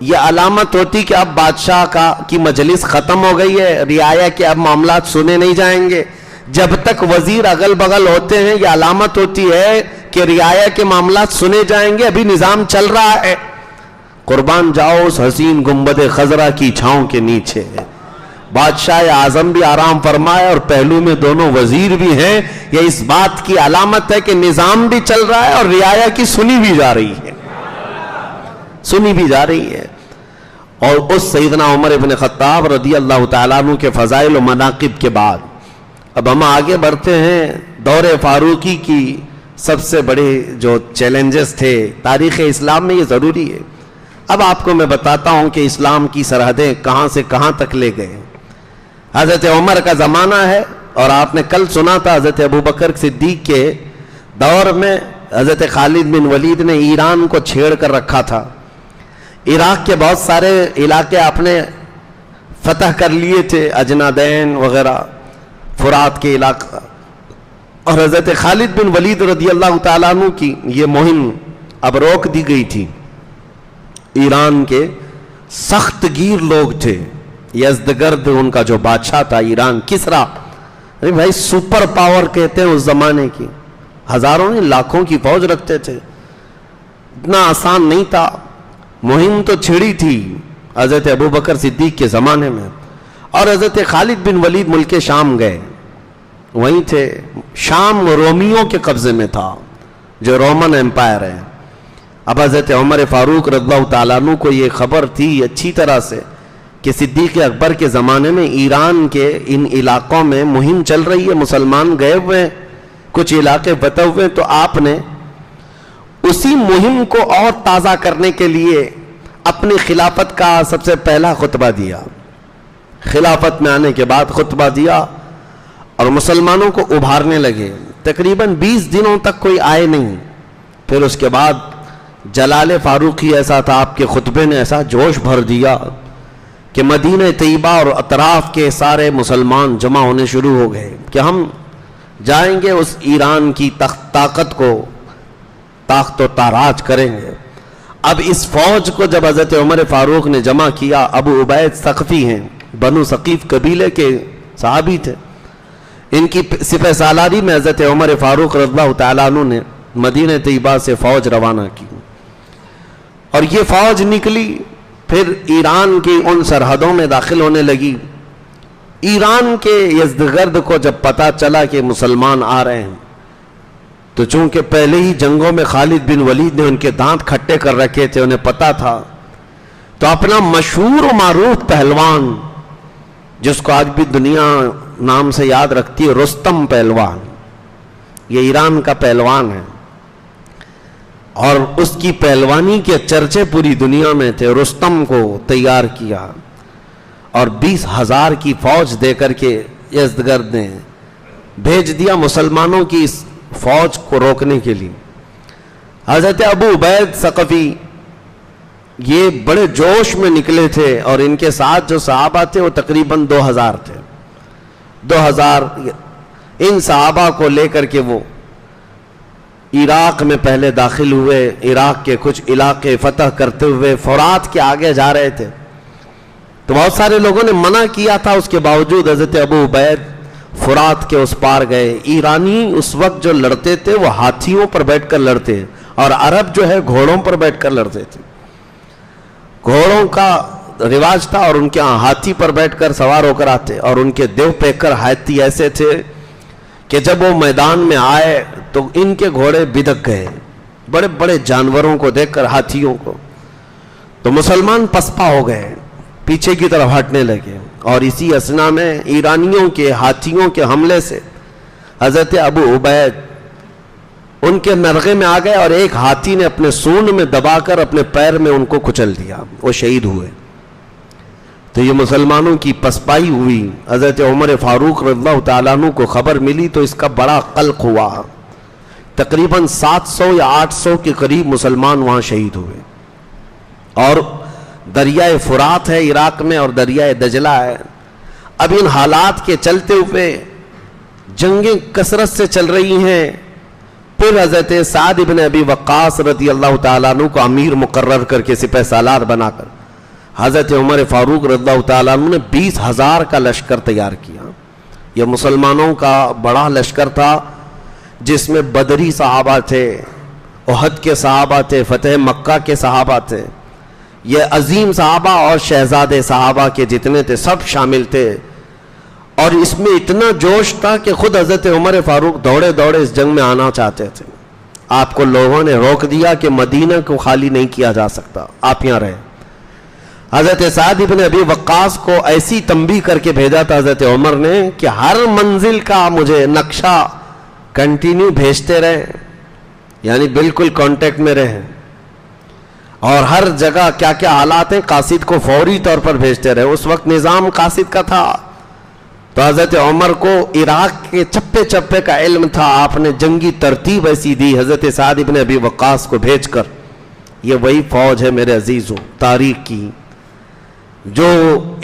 یہ علامت ہوتی کہ اب بادشاہ کی مجلس ختم ہو گئی ہے, رعایا کے اب معاملات سنے نہیں جائیں گے. جب تک وزیر اگل بغل ہوتے ہیں یہ علامت ہوتی ہے کہ رعایا کے معاملات سنے جائیں گے, ابھی نظام چل رہا ہے. قربان جاؤ اس حسین گنبد خضرا کی چھاؤں کے نیچے بادشاہ اعظم بھی آرام فرمائے اور پہلو میں دونوں وزیر بھی ہیں. یہ اس بات کی علامت ہے کہ نظام بھی چل رہا ہے اور رعایا کی سنی بھی جا رہی ہے, سنی بھی جا رہی ہے. اور اس سیدنا عمر ابن خطاب رضی اللہ تعالیٰ عنہ کے فضائل و مناقب کے بعد اب ہم آگے بڑھتے ہیں. دور فاروقی کی سب سے بڑے جو چیلنجز تھے تاریخ اسلام میں, یہ ضروری ہے. اب آپ کو میں بتاتا ہوں کہ اسلام کی سرحدیں کہاں سے کہاں تک لے گئے. حضرت عمر کا زمانہ ہے اور آپ نے کل سنا تھا حضرت ابو بکر صدیق کے دور میں حضرت خالد بن ولید نے ایران کو چھیڑ کر رکھا تھا. عراق کے بہت سارے علاقے آپ نے فتح کر لیے تھے, اجنادین وغیرہ, فرات کے علاقہ. اور حضرت خالد بن ولید رضی اللہ تعالیٰ عنہ کی یہ مہم اب روک دی گئی تھی. ایران کے سخت گیر لوگ تھے. یزدگرد ان کا جو بادشاہ تھا ایران, کسرا, ارے بھائی سپر پاور کہتے ہیں اس زمانے کی, ہزاروں لاکھوں کی فوج رکھتے تھے. اتنا آسان نہیں تھا. مہم تو چھڑی تھی حضرت ابو بکر صدیق کے زمانے میں. اور حضرت خالد بن ولید ملک شام گئے, وہیں تھے. شام رومیوں کے قبضے میں تھا, جو رومن امپائر ہے. اب حضرت عمر فاروق رضی اللہ تعالیٰ عنہ کو یہ خبر تھی اچھی طرح سے کہ صدیق اکبر کے زمانے میں ایران کے ان علاقوں میں مہم چل رہی ہے, مسلمان گئے ہوئے ہیں, کچھ علاقے فتح ہوئے. تو آپ نے اسی مہم کو اور تازہ کرنے کے لیے اپنی خلافت کا سب سے پہلا خطبہ دیا. خلافت میں آنے کے بعد خطبہ دیا اور مسلمانوں کو ابھارنے لگے. تقریباً 20 دنوں تک کوئی آئے نہیں. پھر اس کے بعد جلال فاروقی ایسا تھا, آپ کے خطبے نے ایسا جوش بھر دیا کہ مدینہ طیبہ اور اطراف کے سارے مسلمان جمع ہونے شروع ہو گئے کہ ہم جائیں گے اس ایران کی طاقت کو طاقت و تاراج کریں گے. اب اس فوج کو جب حضرت عمر فاروق نے جمع کیا, ابو عبید ثقفی ہیں, بنو ثقیف قبیلے کے صحابی تھے, ان کی سپہ سالاری میں حضرت عمر فاروق رضی اللہ تعالیٰ عنہ نے مدینہ طیبہ سے فوج روانہ کی. اور یہ فوج نکلی, پھر ایران کی ان سرحدوں میں داخل ہونے لگی. ایران کے یزدگرد کو جب پتا چلا کہ مسلمان آ رہے ہیں تو چونکہ پہلے ہی جنگوں میں خالد بن ولید نے ان کے دانت کھٹے کر رکھے تھے, انہیں پتا تھا, تو اپنا مشہور و معروف پہلوان جس کو آج بھی دنیا نام سے یاد رکھتی ہے، رستم پہلوان. یہ ایران کا پہلوان ہے اور اس کی پہلوانی کے چرچے پوری دنیا میں تھے. رستم کو تیار کیا اور 20,000 کی فوج دے کر کے یزدگرد نے بھیج دیا مسلمانوں کی اس فوج کو روکنے کے لیے. حضرت ابو عبید ثقفی یہ بڑے جوش میں نکلے تھے اور ان کے ساتھ جو صحابہ تھے وہ تقریباً 2,000 تھے. 2,000 ان صحابہ کو لے کر کے وہ عراق میں پہلے داخل ہوئے. عراق کے کچھ علاقے فتح کرتے ہوئے فرات کے آگے جا رہے تھے. تو بہت سارے لوگوں نے منع کیا تھا، اس کے باوجود حضرت ابو عبید فرات کے اس پار گئے. ایرانی اس وقت جو لڑتے تھے وہ ہاتھیوں پر بیٹھ کر لڑتے اور عرب جو ہے گھوڑوں پر بیٹھ کر لڑتے تھے. گھوڑوں کا رواج تھا اور ان کے ہاں ہاتھی پر بیٹھ کر سوار ہو کر آتے، اور ان کے دیو پیکر ہاتھی ایسے تھے کہ جب وہ میدان میں آئے تو ان کے گھوڑے بدک گئے. بڑے بڑے جانوروں کو دیکھ کر، ہاتھیوں کو، تو مسلمان پسپا ہو گئے، پیچھے کی طرف ہٹنے لگے. اور اسی اثنا میں ایرانیوں کے ہاتھیوں کے حملے سے حضرت ابو عبید ان کے نرغے میں آ گئے اور ایک ہاتھی نے اپنے سونڈ میں دبا کر اپنے پیر میں ان کو کچل دیا. وہ شہید ہوئے. تو یہ مسلمانوں کی پسپائی ہوئی. حضرت عمر فاروق رضی اللہ تعالیٰ عنہ کو خبر ملی تو اس کا بڑا قلق ہوا. تقریباً 700 یا 800 کے قریب مسلمان وہاں شہید ہوئے. اور دریائے فرات ہے عراق میں اور دریائے دجلہ ہے. اب ان حالات کے چلتے ہوئے جنگیں کثرت سے چل رہی ہیں. پھر حضرت سعد بن ابی وقاص رضی اللہ تعالیٰ عنہ کو امیر مقرر کر کے سپہ سالار بنا کر حضرت عمر فاروق رضی اللہ تعالیٰ عنہ نے 20,000 کا لشکر تیار کیا. یہ مسلمانوں کا بڑا لشکر تھا جس میں بدری صحابہ تھے، احد کے صحابہ تھے، فتح مکہ کے صحابہ تھے. یہ عظیم صحابہ اور شہزادے صحابہ کے جتنے تھے سب شامل تھے. اور اس میں اتنا جوش تھا کہ خود حضرت عمر فاروق دوڑے دوڑے اس جنگ میں آنا چاہتے تھے. آپ کو لوگوں نے روک دیا کہ مدینہ کو خالی نہیں کیا جا سکتا، آپ یہاں رہے. حضرت سعد بن ابی وقاص کو ایسی تنبیہ کر کے بھیجا تھا حضرت عمر نے کہ ہر منزل کا مجھے نقشہ کنٹینیو بھیجتے رہے، یعنی بالکل کانٹیکٹ میں رہے، اور ہر جگہ کیا کیا حالات ہیں قاصد کو فوری طور پر بھیجتے رہے. اس وقت نظام قاصد کا تھا. تو حضرت عمر کو عراق کے چپے چپے کا علم تھا. آپ نے جنگی ترتیب ایسی دی حضرت سعد بن ابی وقاص کو بھیج کر، یہ وہی فوج ہے میرے عزیزوں تاریخ کی جو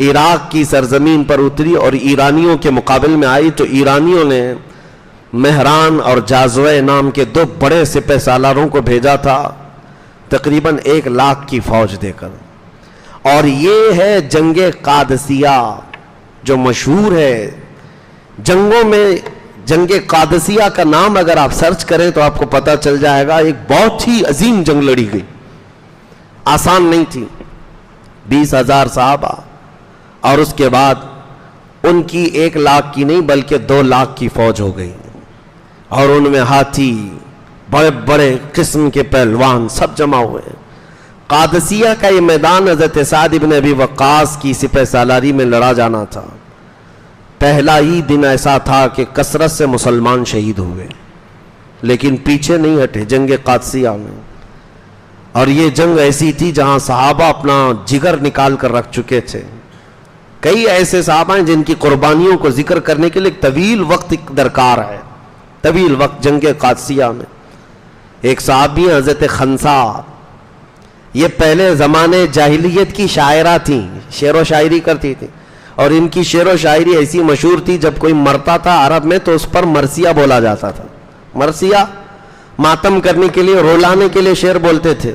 عراق کی سرزمین پر اتری اور ایرانیوں کے مقابل میں آئی. تو ایرانیوں نے مہران اور جازوہ نام کے 2 بڑے سپہ سالاروں کو بھیجا تھا تقریباً 1,00,000 کی فوج دے کر. اور یہ ہے جنگ قادسیہ جو مشہور ہے. جنگوں میں جنگ قادسیہ کا نام اگر آپ سرچ کریں تو آپ کو پتہ چل جائے گا. ایک بہت ہی عظیم جنگ لڑی گئی، آسان نہیں تھی. 20,000 صحابہ اور اس کے بعد ان کی 1,00,000 کی نہیں بلکہ 2,00,000 کی فوج ہو گئی. اور ان میں ہاتھی، بڑے بڑے قسم کے پہلوان سب جمع ہوئے. قادسیہ کا یہ میدان حضرت سعد بن ابی وقاص کی سپہ سالاری میں لڑا جانا تھا. پہلا ہی دن ایسا تھا کہ کثرت سے مسلمان شہید ہوئے، لیکن پیچھے نہیں ہٹے جنگ قادسیہ میں. اور یہ جنگ ایسی تھی جہاں صحابہ اپنا جگر نکال کر رکھ چکے تھے. کئی ایسے صحابہ ہیں جن کی قربانیوں کو ذکر کرنے کے لیے طویل وقت درکار ہے. طویل وقت جنگ قادسیہ میں ایک صحابی ہیں حضرت خنسا. یہ پہلے زمانے جاہلیت کی شاعرہ تھیں، شعر و شاعری کرتی تھیں. اور ان کی شعر و شاعری ایسی مشہور تھی جب کوئی مرتا تھا عرب میں تو اس پر مرثیہ بولا جاتا تھا. مرثیہ ماتم کرنے کے لیے، رولانے کے لیے شعر بولتے تھے.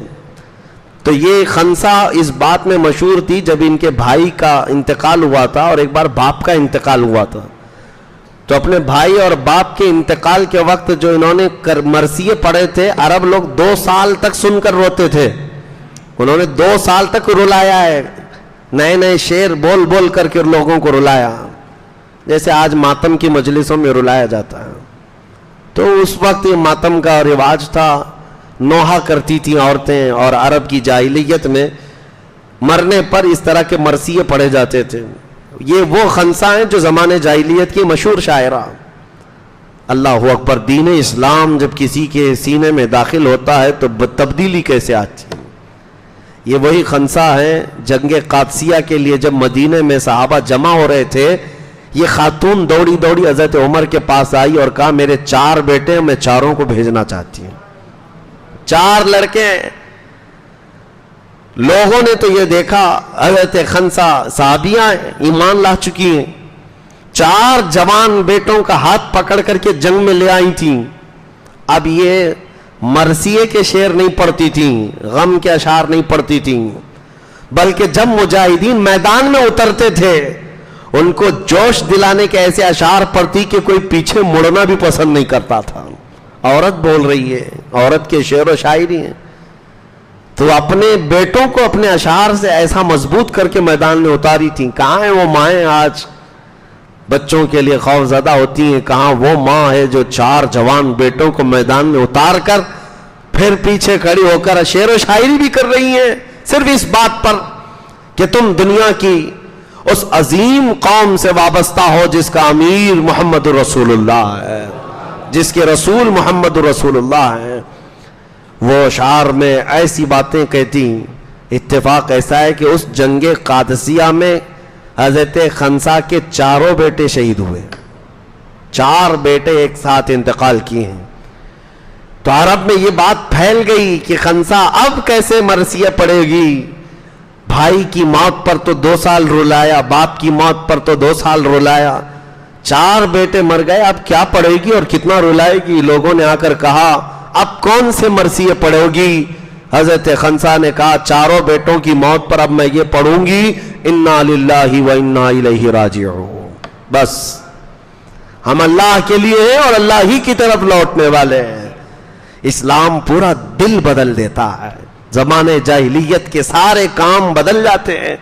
تو یہ خنسا اس بات میں مشہور تھی جب ان کے بھائی کا انتقال ہوا تھا اور ایک بار باپ کا انتقال ہوا تھا. تو اپنے بھائی اور باپ کے انتقال کے وقت جو انہوں نے مرثیے پڑھے تھے، عرب لوگ 2 سال تک سن کر روتے تھے. انہوں نے 2 سال تک رلایا ہے، نئے نئے شعر بول بول کر کے لوگوں کو رلایا، جیسے آج ماتم کی مجلسوں میں رلایا جاتا ہے. تو اس وقت یہ ماتم کا رواج تھا. نوحہ کرتی تھیں عورتیں، اور عرب کی جاہلیت میں مرنے پر اس طرح کے مرثیے پڑھے جاتے تھے. یہ وہ خنسا ہیں جو زمانے جاہلیت کی مشہور شاعرہ. اللہ اکبر. دین اسلام جب کسی کے سینے میں داخل ہوتا ہے تو تبدیلی کیسے آتی ہے. یہ وہی خنسا ہے جنگ قادسیہ کے لیے جب مدینے میں صحابہ جمع ہو رہے تھے, یہ خاتون دوڑی دوڑی حضرت عمر کے پاس آئی اور کہا میرے 4 بیٹے ہیں, میں چاروں کو بھیجنا چاہتی ہوں. 4 لڑکے. لوگوں نے تو یہ دیکھا حضرت خنسا صحابیاں ایمان لا چکی ہیں, 4 جوان بیٹوں کا ہاتھ پکڑ کر کے جنگ میں لے آئی تھیں. اب یہ مرثیے کے شعر نہیں پڑھتی تھیں, غم کے اشعار نہیں پڑھتی تھیں, بلکہ جب مجاہدین میدان میں اترتے تھے ان کو جوش دلانے کے ایسے اشعار پڑھتی کہ کوئی پیچھے مڑنا بھی پسند نہیں کرتا تھا. عورت بول رہی ہے, عورت کے شعر و شاعری ہیں, تو اپنے بیٹوں کو اپنے اشعار سے ایسا مضبوط کر کے میدان میں اتاری تھیں. کہاں ہیں وہ مائیں آج بچوں کے لیے خوف زدہ ہوتی ہیں؟ کہاں وہ ماں ہے جو 4 جوان بیٹوں کو میدان میں اتار کر پھر پیچھے کھڑی ہو کر شعر و شاعری بھی کر رہی ہیں صرف اس بات پر کہ تم دنیا کی اس عظیم قوم سے وابستہ ہو جس کا امیر محمد رسول اللہ ہے, جس کے رسول محمد رسول اللہ ہیں. وہ اشعار میں ایسی باتیں کہتی. اتفاق ایسا ہے کہ اس جنگ قادسیہ میں حضرت خنسا کے 4 بیٹے شہید ہوئے. 4 بیٹے ایک ساتھ انتقال کیے ہیں. تو عرب میں یہ بات پھیل گئی کہ خنسا اب کیسے مرثیہ پڑے گی. بھائی کی موت پر تو 2 سال رلایا, باپ کی موت پر تو 2 سال رلایا, 4 بیٹے مر گئے, اب کیا پڑے گی اور کتنا رلائے گی. لوگوں نے آ کر کہا اب کون سے مرثیے پڑھو گی. حضرت خنسا نے کہا 4 بیٹوں کی موت پر اب میں یہ پڑھوں گی انا للہ و انا الیہ راجعون. بس ہم اللہ کے لیے ہیں اور اللہ ہی کی طرف لوٹنے والے ہیں. اسلام پورا دل بدل دیتا ہے. زمانے جاہلیت کے سارے کام بدل جاتے ہیں.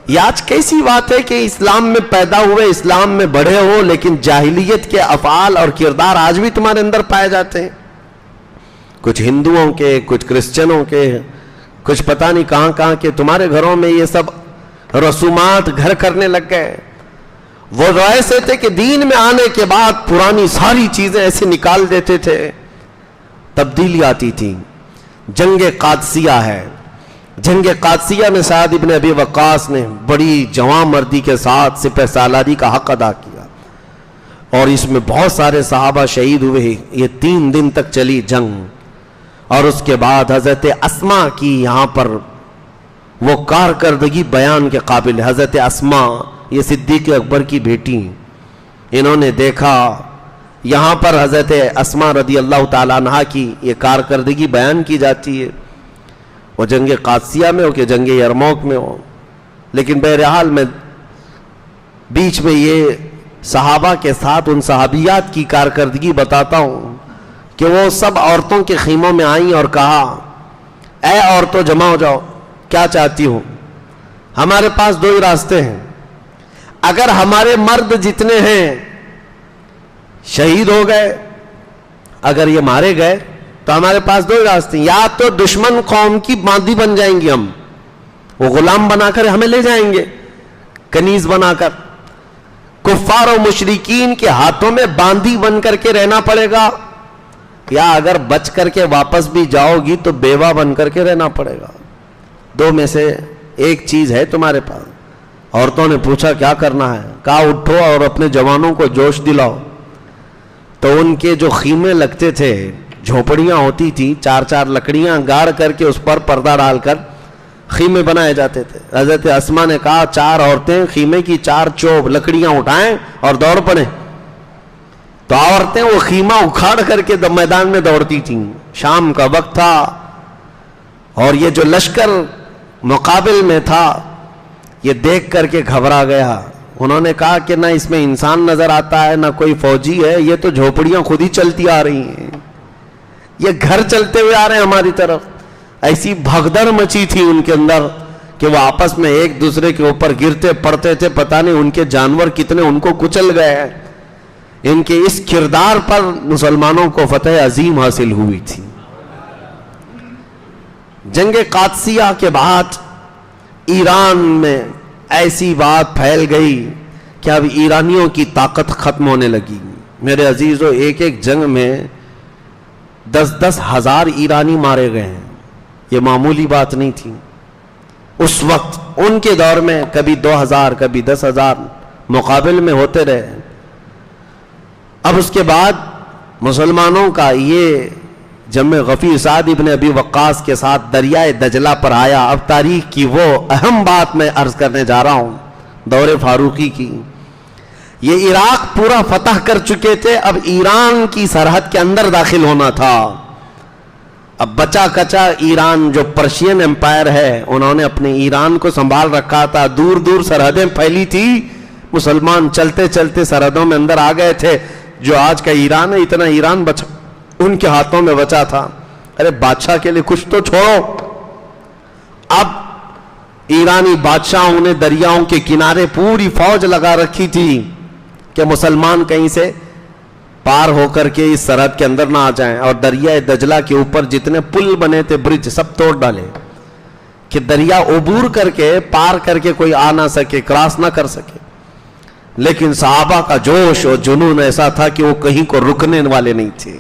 یہ آج کیسی بات ہے کہ اسلام میں پیدا ہوئے, اسلام میں بڑھے ہو, لیکن جاہلیت کے افعال اور کردار آج بھی تمہارے اندر پائے جاتے ہیں. کچھ ہندوؤں کے, کچھ کرسچنوں کے, کچھ پتہ نہیں کہاں کہاں کے. تمہارے گھروں میں یہ سب رسومات گھر کرنے لگ گئے. وہ ایسے تھے کہ دین میں آنے کے بعد پرانی ساری چیزیں ایسے نکال دیتے تھے. تبدیلی آتی تھی. جنگ قادسیہ ہے. جنگ قادسیہ میں سعد ابن ابی وقاص نے بڑی جواں مردی کے ساتھ سپہ سالاری کا حق ادا کیا اور اس میں بہت سارے صحابہ شہید ہوئے. یہ 3 دن تک چلی جنگ. اور اس کے بعد حضرت اسما کی یہاں پر وہ کارکردگی بیان کے قابل. حضرت اسما یہ صدیق اکبر کی بیٹی, انہوں نے دیکھا یہاں پر حضرت اسما رضی اللہ تعالیٰ عنہ کی یہ کارکردگی بیان کی جاتی ہے. وہ جنگ قادسیہ میں ہو کہ جنگ یرموک میں ہو, لیکن بہرحال میں بیچ میں یہ صحابہ کے ساتھ ان صحابیات کی کارکردگی بتاتا ہوں کہ وہ سب عورتوں کے خیموں میں آئیں اور کہا اے عورتوں جمع ہو جاؤ, کیا چاہتی ہوں؟ ہمارے پاس 2 ہی راستے ہیں. اگر ہمارے مرد جتنے ہیں شہید ہو گئے, اگر یہ مارے گئے تو ہمارے پاس 2 ہی راستے ہیں. یا تو دشمن قوم کی باندی بن جائیں گے, ہم وہ غلام بنا کر ہمیں لے جائیں گے کنیز بنا کر, کفار و مشرکین کے ہاتھوں میں باندی بن کر کے رہنا پڑے گا, یا اگر بچ کر کے واپس بھی جاؤ گی تو بیوہ بن کر کے رہنا پڑے گا. 2 میں سے ایک چیز ہے تمہارے پاس. عورتوں نے پوچھا کیا کرنا ہے؟ کہا اٹھو اور اپنے جوانوں کو جوش دلاؤ. تو ان کے جو خیمے لگتے تھے, جھوپڑیاں ہوتی تھیں, 4 لکڑیاں گاڑ کر کے اس پر پردہ ڈال کر خیمے بنائے جاتے تھے. حضرت اسما نے کہا 4 عورتیں خیمے کی 4 چوب لکڑیاں اٹھائیں اور دوڑ پڑیں. تو عورتیں وہ خیمہ اکھاڑ کر کے میدان میں دوڑتی تھیں. شام کا وقت تھا اور یہ جو لشکر مقابل میں تھا یہ دیکھ کر کے گھبرا گیا. انہوں نے کہا کہ نہ اس میں انسان نظر آتا ہے, نہ کوئی فوجی ہے, یہ تو جھوپڑیاں خود ہی چلتی آ رہی ہیں, یہ گھر چلتے ہوئے آ رہے ہیں ہماری طرف. ایسی بھگدڑ مچی تھی ان کے اندر کہ وہ آپس میں ایک دوسرے کے اوپر گرتے پڑتے تھے. پتہ نہیں ان کے جانور کتنے ان کو کچل گئے ہیں. ان کے اس کردار پر مسلمانوں کو فتح عظیم حاصل ہوئی تھی. جنگ قادسیہ کے بعد ایران میں ایسی بات پھیل گئی کہ اب ایرانیوں کی طاقت ختم ہونے لگی. میرے عزیزو، ایک ایک جنگ میں 10-10 ہزار ایرانی مارے گئے ہیں. یہ معمولی بات نہیں تھی اس وقت. ان کے دور میں کبھی 2000 کبھی 10,000 مقابل میں ہوتے رہے. اب اس کے بعد مسلمانوں کا یہ جمع غفیر سعد ابن ابی وقاص کے ساتھ دریائے دجلہ پر آیا. اب تاریخ کی وہ اہم بات میں عرض کرنے جا رہا ہوں، دور فاروقی کی. یہ عراق پورا فتح کر چکے تھے، اب ایران کی سرحد کے اندر داخل ہونا تھا. اب بچا کچا ایران جو پرشین امپائر ہے، انہوں نے اپنے ایران کو سنبھال رکھا تھا. دور دور سرحدیں پھیلی تھی، مسلمان چلتے چلتے سرحدوں میں اندر آ گئے تھے. جو آج کا ایران ہے، اتنا ایران بچا ان کے ہاتھوں میں بچا تھا. ارے بادشاہ کے لیے کچھ تو چھوڑو. اب ایرانی بادشاہوں نے دریاؤں کے کنارے پوری فوج لگا رکھی تھی کہ مسلمان کہیں سے پار ہو کر کے اس سرحد کے اندر نہ آ جائیں. اور دریائے دجلہ کے اوپر جتنے پل بنے تھے، برج، سب توڑ ڈالے کہ دریا عبور کر کے پار کر کے کوئی آ نہ سکے، کراس نہ کر سکے. لیکن صحابہ کا جوش اور جنون ایسا تھا کہ وہ کہیں کو رکنے والے نہیں تھے.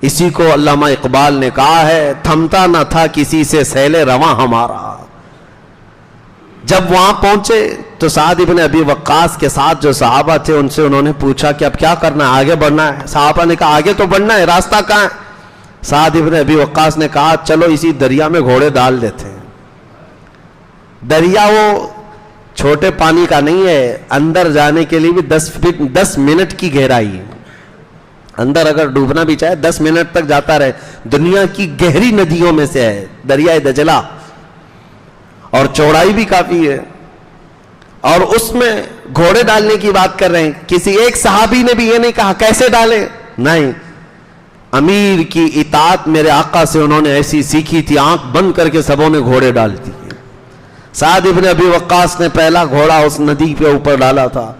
اسی کو علامہ اقبال نے کہا ہے، تھمتا نہ تھا کسی سے سیل رواں ہمارا. جب وہاں پہنچے تو سعد ابن ابی وقاص کے ساتھ جو صحابہ تھے ان سے انہوں نے پوچھا کہ اب کیا کرنا ہے، آگے بڑھنا ہے؟ صحابہ نے کہا آگے تو بڑھنا ہے، راستہ کہاں ہے؟ سعد ابن ابی وقاص نے کہا چلو اسی دریا میں گھوڑے ڈال دیتے ہیں. دریا وہ چھوٹے پانی کا نہیں ہے، اندر جانے کے لیے بھی 10 منٹ کی گہرائی ہے. اندر اگر ڈوبنا بھی چاہے 10 منٹ تک جاتا رہے. دنیا کی گہری ندیوں میں سے ہے دریائے دجلہ، اور چوڑائی بھی کافی ہے. اور اس میں گھوڑے ڈالنے کی بات کر رہے ہیں. کسی ایک صحابی نے بھی یہ نہیں کہا کیسے ڈالیں، نہیں، امیر کی اطاعت میرے آقا سے انہوں نے ایسی سیکھی تھی، آنکھ بند کر کے سبوں نے گھوڑے ڈال دیے. سعد ابن ابی وقاص نے پہلا گھوڑا اس ندی کے اوپر ڈالا تھا،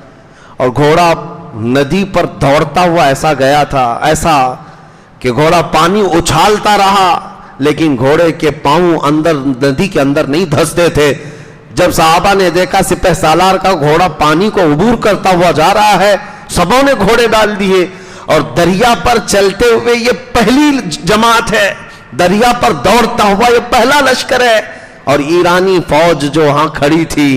اور گھوڑا ندی پر دوڑتا ہوا ایسا گیا تھا، ایسا کہ گھوڑا پانی اچھالتا رہا لیکن گھوڑے کے پاؤں اندر ندی کے اندر نہیں دھستے تھے. جب صحابہ نے دیکھا سپہ سالار کا گھوڑا پانی کو عبور کرتا ہوا جا رہا ہے، سبوں نے گھوڑے ڈال دیے. اور دریا پر چلتے ہوئے یہ پہلی جماعت ہے، دریا پر دوڑتا ہوا یہ پہلا لشکر ہے. اور ایرانی فوج جو وہاں کھڑی تھی،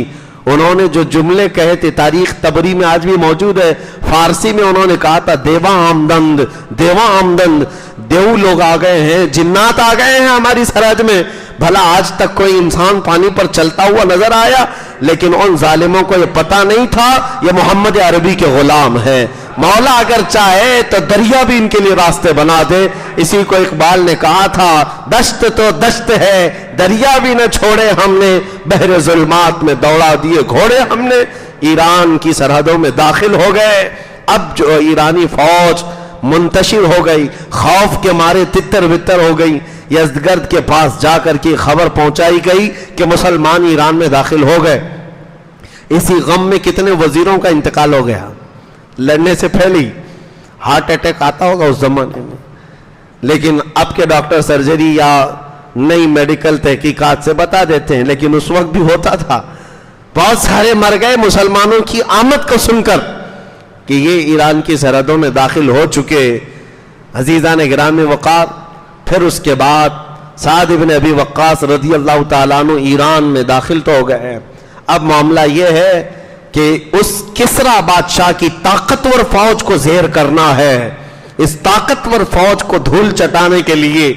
انہوں نے جو جملے کہے تھے، تاریخ طبری میں آج بھی موجود ہے، فارسی میں انہوں نے کہا تھا دیواں آمدند، دیواں آمدند، دیو لوگ آ گئے ہیں، جنات آ گئے ہیں ہماری سرحد میں. بھلا آج تک کوئی انسان پانی پر چلتا ہوا نظر آیا؟ لیکن ان ظالموں کو یہ پتا نہیں تھا یہ محمد عربی کے غلام ہیں. مولا اگر چاہے تو دریا بھی ان کے لیے راستے بنا دے. اسی کو اقبال نے کہا تھا، دشت تو دشت ہے دریا بھی نہ چھوڑے ہم نے، بحر ظلمات میں دوڑا دیے گھوڑے ہم نے. ایران کی سرحدوں میں داخل ہو گئے. اب جو ایرانی فوج منتشر ہو گئی، خوف کے مارے تتر بتر ہو گئی. یزدگرد کے پاس جا کر کے خبر پہنچائی گئی کہ مسلمان ایران میں داخل ہو گئے. اسی غم میں کتنے وزیروں کا انتقال ہو گیا، لڑنے سے پہلے ہارٹ اٹیک آتا ہوگا اس زمانے میں. لیکن اب کے ڈاکٹر سرجری یا نئی میڈیکل تحقیقات سے بتا دیتے ہیں، لیکن اس وقت بھی ہوتا تھا. بہت سارے مر گئے مسلمانوں کی آمد کو سن کر کہ یہ ایران کی سرحدوں میں داخل ہو چکے. عزیزان گرامی وقار، پھر اس کے بعد سعد ابن ابی وقاص رضی اللہ تعالیٰ عنہ ایران میں داخل تو ہو گئے. اب معاملہ یہ ہے کہ اس کسرا بادشاہ کی طاقتور فوج کو زیر کرنا ہے. اس طاقتور فوج کو دھول چٹانے کے لیے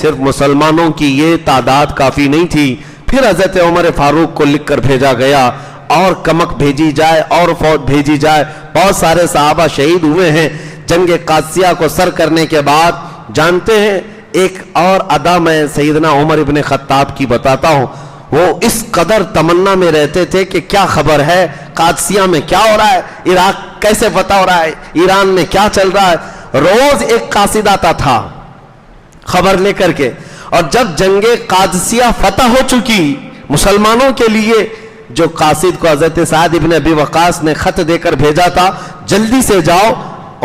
صرف مسلمانوں کی یہ تعداد کافی نہیں تھی. پھر حضرت عمر فاروق کو لکھ کر بھیجا گیا اور کمک بھیجی جائے اور فوج بھیجی جائے. بہت سارے صحابہ شہید ہوئے ہیں جنگ قادسیہ کو سر کرنے کے بعد. جانتے ہیں ایک اور ادا میں سیدنا عمر ابن خطاب کی بتاتا ہوں. وہ اس قدر تمنا میں رہتے تھے کہ کیا خبر ہے، قادسیہ میں کیا ہو رہا ہے، عراق کیسے فتح ہو رہا ہے، ایران میں کیا چل رہا ہے. روز ایک قاصد آتا تھا خبر لے کر کے. اور جب جنگ قادسیہ فتح ہو چکی مسلمانوں کے لیے، جو قاصد کو حضرت سعد ابن ابی وقاص نے خط دے کر بھیجا تھا، جلدی سے جاؤ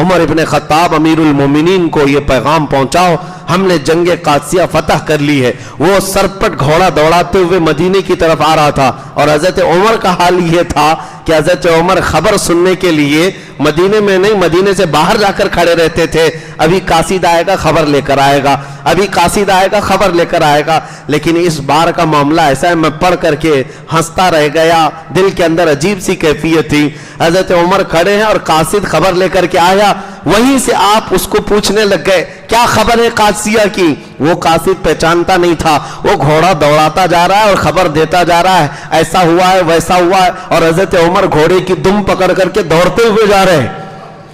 عمر ابن خطاب امیر المومنین کو یہ پیغام پہنچاؤ ہم نے جنگ قادسیہ فتح کر لی ہے. وہ سرپٹ گھوڑا دوڑاتے ہوئے مدینے کی طرف آ رہا تھا, اور حضرت عمر کا حال یہ تھا کہ حضرت عمر خبر سننے کے لیے مدینے میں نہیں, مدینے سے باہر جا کر کھڑے رہتے تھے. ابھی قاصد آئے گا خبر لے کر آئے گا, ابھی قاصد آئے گا خبر لے کر آئے گا. لیکن اس بار کا معاملہ ایسا ہے, میں پڑھ کر کے ہنستا رہ گیا, دل کے اندر عجیب سی کیفیت تھی. حضرت عمر کھڑے ہیں اور قاصد خبر لے کر کے آیا, وہیں سے آپ اس کو پوچھنے لگ گئے کیا خبر ہے قادسیہ کی. وہ قاصد پہچانتا نہیں تھا, وہ گھوڑا دوڑاتا جا رہا ہے اور خبر دیتا جا رہا ہے, ایسا ہوا ہے ویسا ہوا ہے, اور حضرت عمر گھوڑے کی دم پکڑ کر کے دوڑتے ہوئے جا رہے ہیں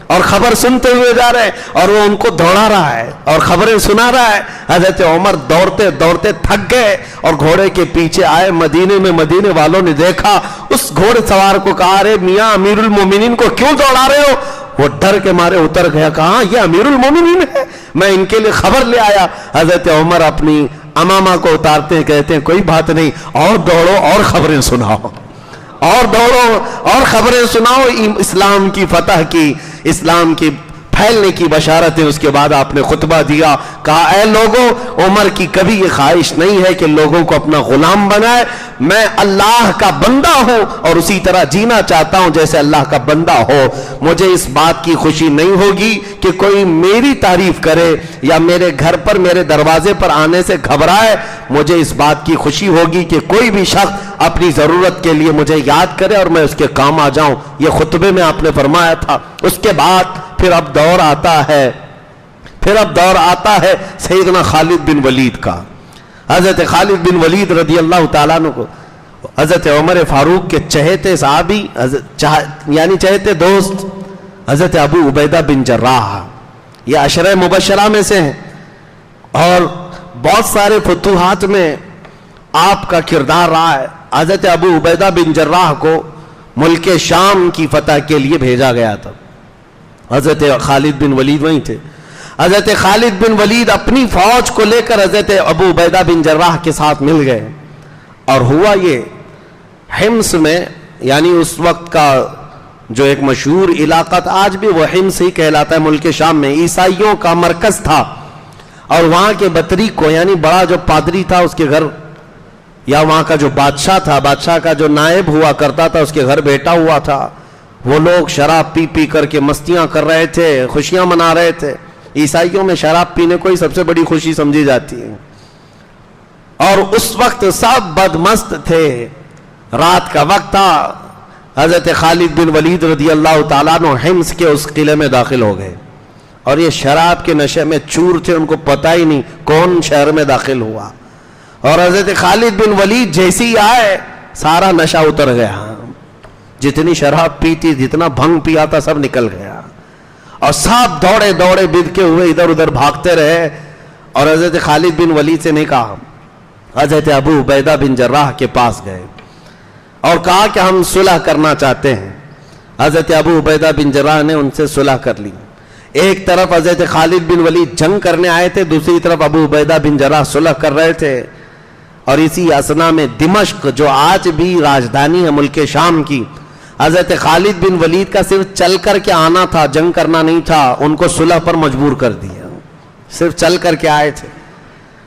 اور خبر سنتے ہوئے جا رہے ہیں, اور وہ ان کو دوڑا رہا ہے اور خبریں سنا رہا ہے. حضرت عمر دوڑتے دوڑتے تھک گئے اور گھوڑے کے پیچھے آئے مدینے میں. مدینے والوں نے دیکھا, اس گھوڑے سوار کو کہا ارے میاں امیر المومنین کو کیوں دوڑا رہے ہو. وہ ڈر کے مارے اتر گیا, کہا یہ امیر المومنین ہے, میں ان کے لیے خبر لے آیا. حضرت عمر اپنی امامہ کو اتارتے ہیں, کہتے ہیں کوئی بات نہیں, اور دوڑو اور خبریں سناؤ, اور دوڑو اور خبریں سناؤ اسلام کی فتح کی, اسلام کی پھیلنے کی بشارتیں. اس کے بعد آپ نے خطبہ دیا, کہا اے لوگوں, عمر کی کبھی یہ خواہش نہیں ہے کہ لوگوں کو اپنا غلام بنائے, میں اللہ کا بندہ ہوں اور اسی طرح جینا چاہتا ہوں جیسے اللہ کا بندہ ہو. مجھے اس بات کی خوشی نہیں ہوگی کہ کوئی میری تعریف کرے یا میرے گھر پر میرے دروازے پر آنے سے گھبرائے. مجھے اس بات کی خوشی ہوگی کہ کوئی بھی شخص اپنی ضرورت کے لیے مجھے یاد کرے اور میں اس کے کام آ جاؤں. یہ خطبے میں آپ نے فرمایا تھا. اس کے بعد پھر اب دور آتا ہے سیدنا خالد بن ولید کا. حضرت خالد بن ولید رضی اللہ تعالیٰ عنہ کو حضرت عمر فاروق کے چہیتے صحابی یعنی چہیتے دوست حضرت ابو عبیدہ بن جراح, یہ عشرہ مبشرہ میں سے ہیں, اور بہت سارے فتوحات میں آپ کا کردار رہا ہے. حضرت ابو عبیدہ بن جراح کو ملک شام کی فتح کے لیے بھیجا گیا تھا. حضرت خالد بن ولید وہیں تھے. حضرت خالد بن ولید اپنی فوج کو لے کر حضرت ابو عبیدہ بن جراح کے ساتھ مل گئے, اور ہوا یہ حمص میں, یعنی اس وقت کا جو ایک مشہور علاقہ تھا, آج بھی وہ حمص ہی کہلاتا ہے, ملک شام میں عیسائیوں کا مرکز تھا. اور وہاں کے بطریق کو, یعنی بڑا جو پادری تھا اس کے گھر, یا وہاں کا جو بادشاہ تھا, بادشاہ کا جو نائب ہوا کرتا تھا, اس کے گھر بیٹا ہوا تھا. وہ لوگ شراب پی پی کر کے مستیاں کر رہے تھے, خوشیاں منا رہے تھے. عیسائیوں میں شراب پینے کو ہی سب سے بڑی خوشی سمجھی جاتی ہے, اور اس وقت سب بدمست تھے. رات کا وقت تھا. حضرت خالد بن ولید رضی اللہ تعالیٰ عنہ حمص کے اس قلعے میں داخل ہو گئے, اور یہ شراب کے نشے میں چور تھے, ان کو پتہ ہی نہیں کون شہر میں داخل ہوا. اور حضرت خالد بن ولید جیسے ہی آئے سارا نشہ اتر گیا, جتنی شراب پی تھی, جتنا بھنگ پیا تھا, سب نکل گیا, اور سب دوڑے دوڑے بد کے ہوئے ادھر ادھر بھاگتے رہے. اور حضرت خالد بن ولید سے نہیں کہا, حضرت ابو عبیدہ بن جراح کے پاس گئے اور کہا کہ ہم صلح کرنا چاہتے ہیں. حضرت ابو عبیدہ بن جراح نے ان سے صلح کر لی. ایک طرف حضرت خالد بن ولید جنگ کرنے آئے تھے, دوسری طرف ابو عبیدہ بن جراح صلح کر رہے تھے. اور اسی اسنا میں دمشق, جو آج بھی راجدھانی ہے ملک شام کی, حضرت خالد بن ولید کا صرف چل کر کے آنا تھا, جنگ کرنا نہیں تھا. ان کو صلح پر مجبور کر دیا, صرف چل کر کے آئے تھے.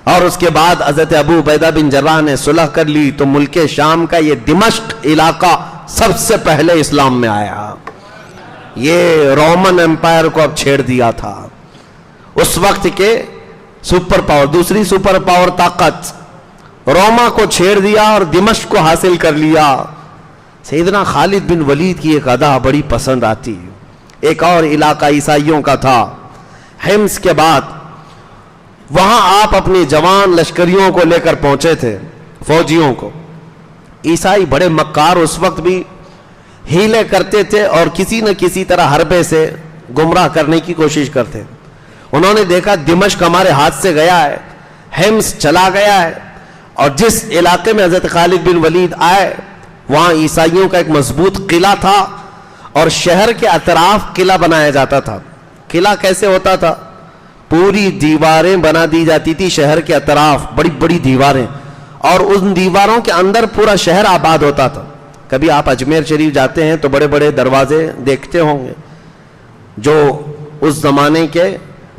اور اس کے بعد حضرت ابو عبیدہ بن جراح نے صلح کر لی, تو ملک شام کا یہ دمشق علاقہ سب سے پہلے اسلام میں آیا. یہ رومن امپائر کو اب چھیڑ دیا تھا. اس وقت کے سپر پاور, دوسری سپر پاور طاقت روما کو چھیڑ دیا اور دمشق کو حاصل کر لیا. سیدنا خالد بن ولید کی ایک ادا بڑی پسند آتی. ایک اور علاقہ عیسائیوں کا تھا حمص کے بعد, وہاں آپ اپنی جوان لشکریوں کو لے کر پہنچے تھے, فوجیوں کو. عیسائی بڑے مکار اس وقت بھی ہیلے کرتے تھے اور کسی نہ کسی طرح حربے سے گمراہ کرنے کی کوشش کرتے. انہوں نے دیکھا دمشق ہمارے ہاتھ سے گیا ہے, حمص چلا گیا ہے, اور جس علاقے میں حضرت خالد بن ولید آئے وہاں عیسائیوں کا ایک مضبوط قلعہ تھا, اور شہر کے اطراف قلعہ بنایا جاتا تھا. قلعہ کیسے ہوتا تھا؟ پوری دیواریں بنا دی جاتی تھی شہر کے اطراف, بڑی بڑی دیواریں, اور ان دیواروں کے اندر پورا شہر آباد ہوتا تھا. کبھی آپ اجمیر شریف جاتے ہیں تو بڑے بڑے دروازے دیکھتے ہوں گے جو اس زمانے کے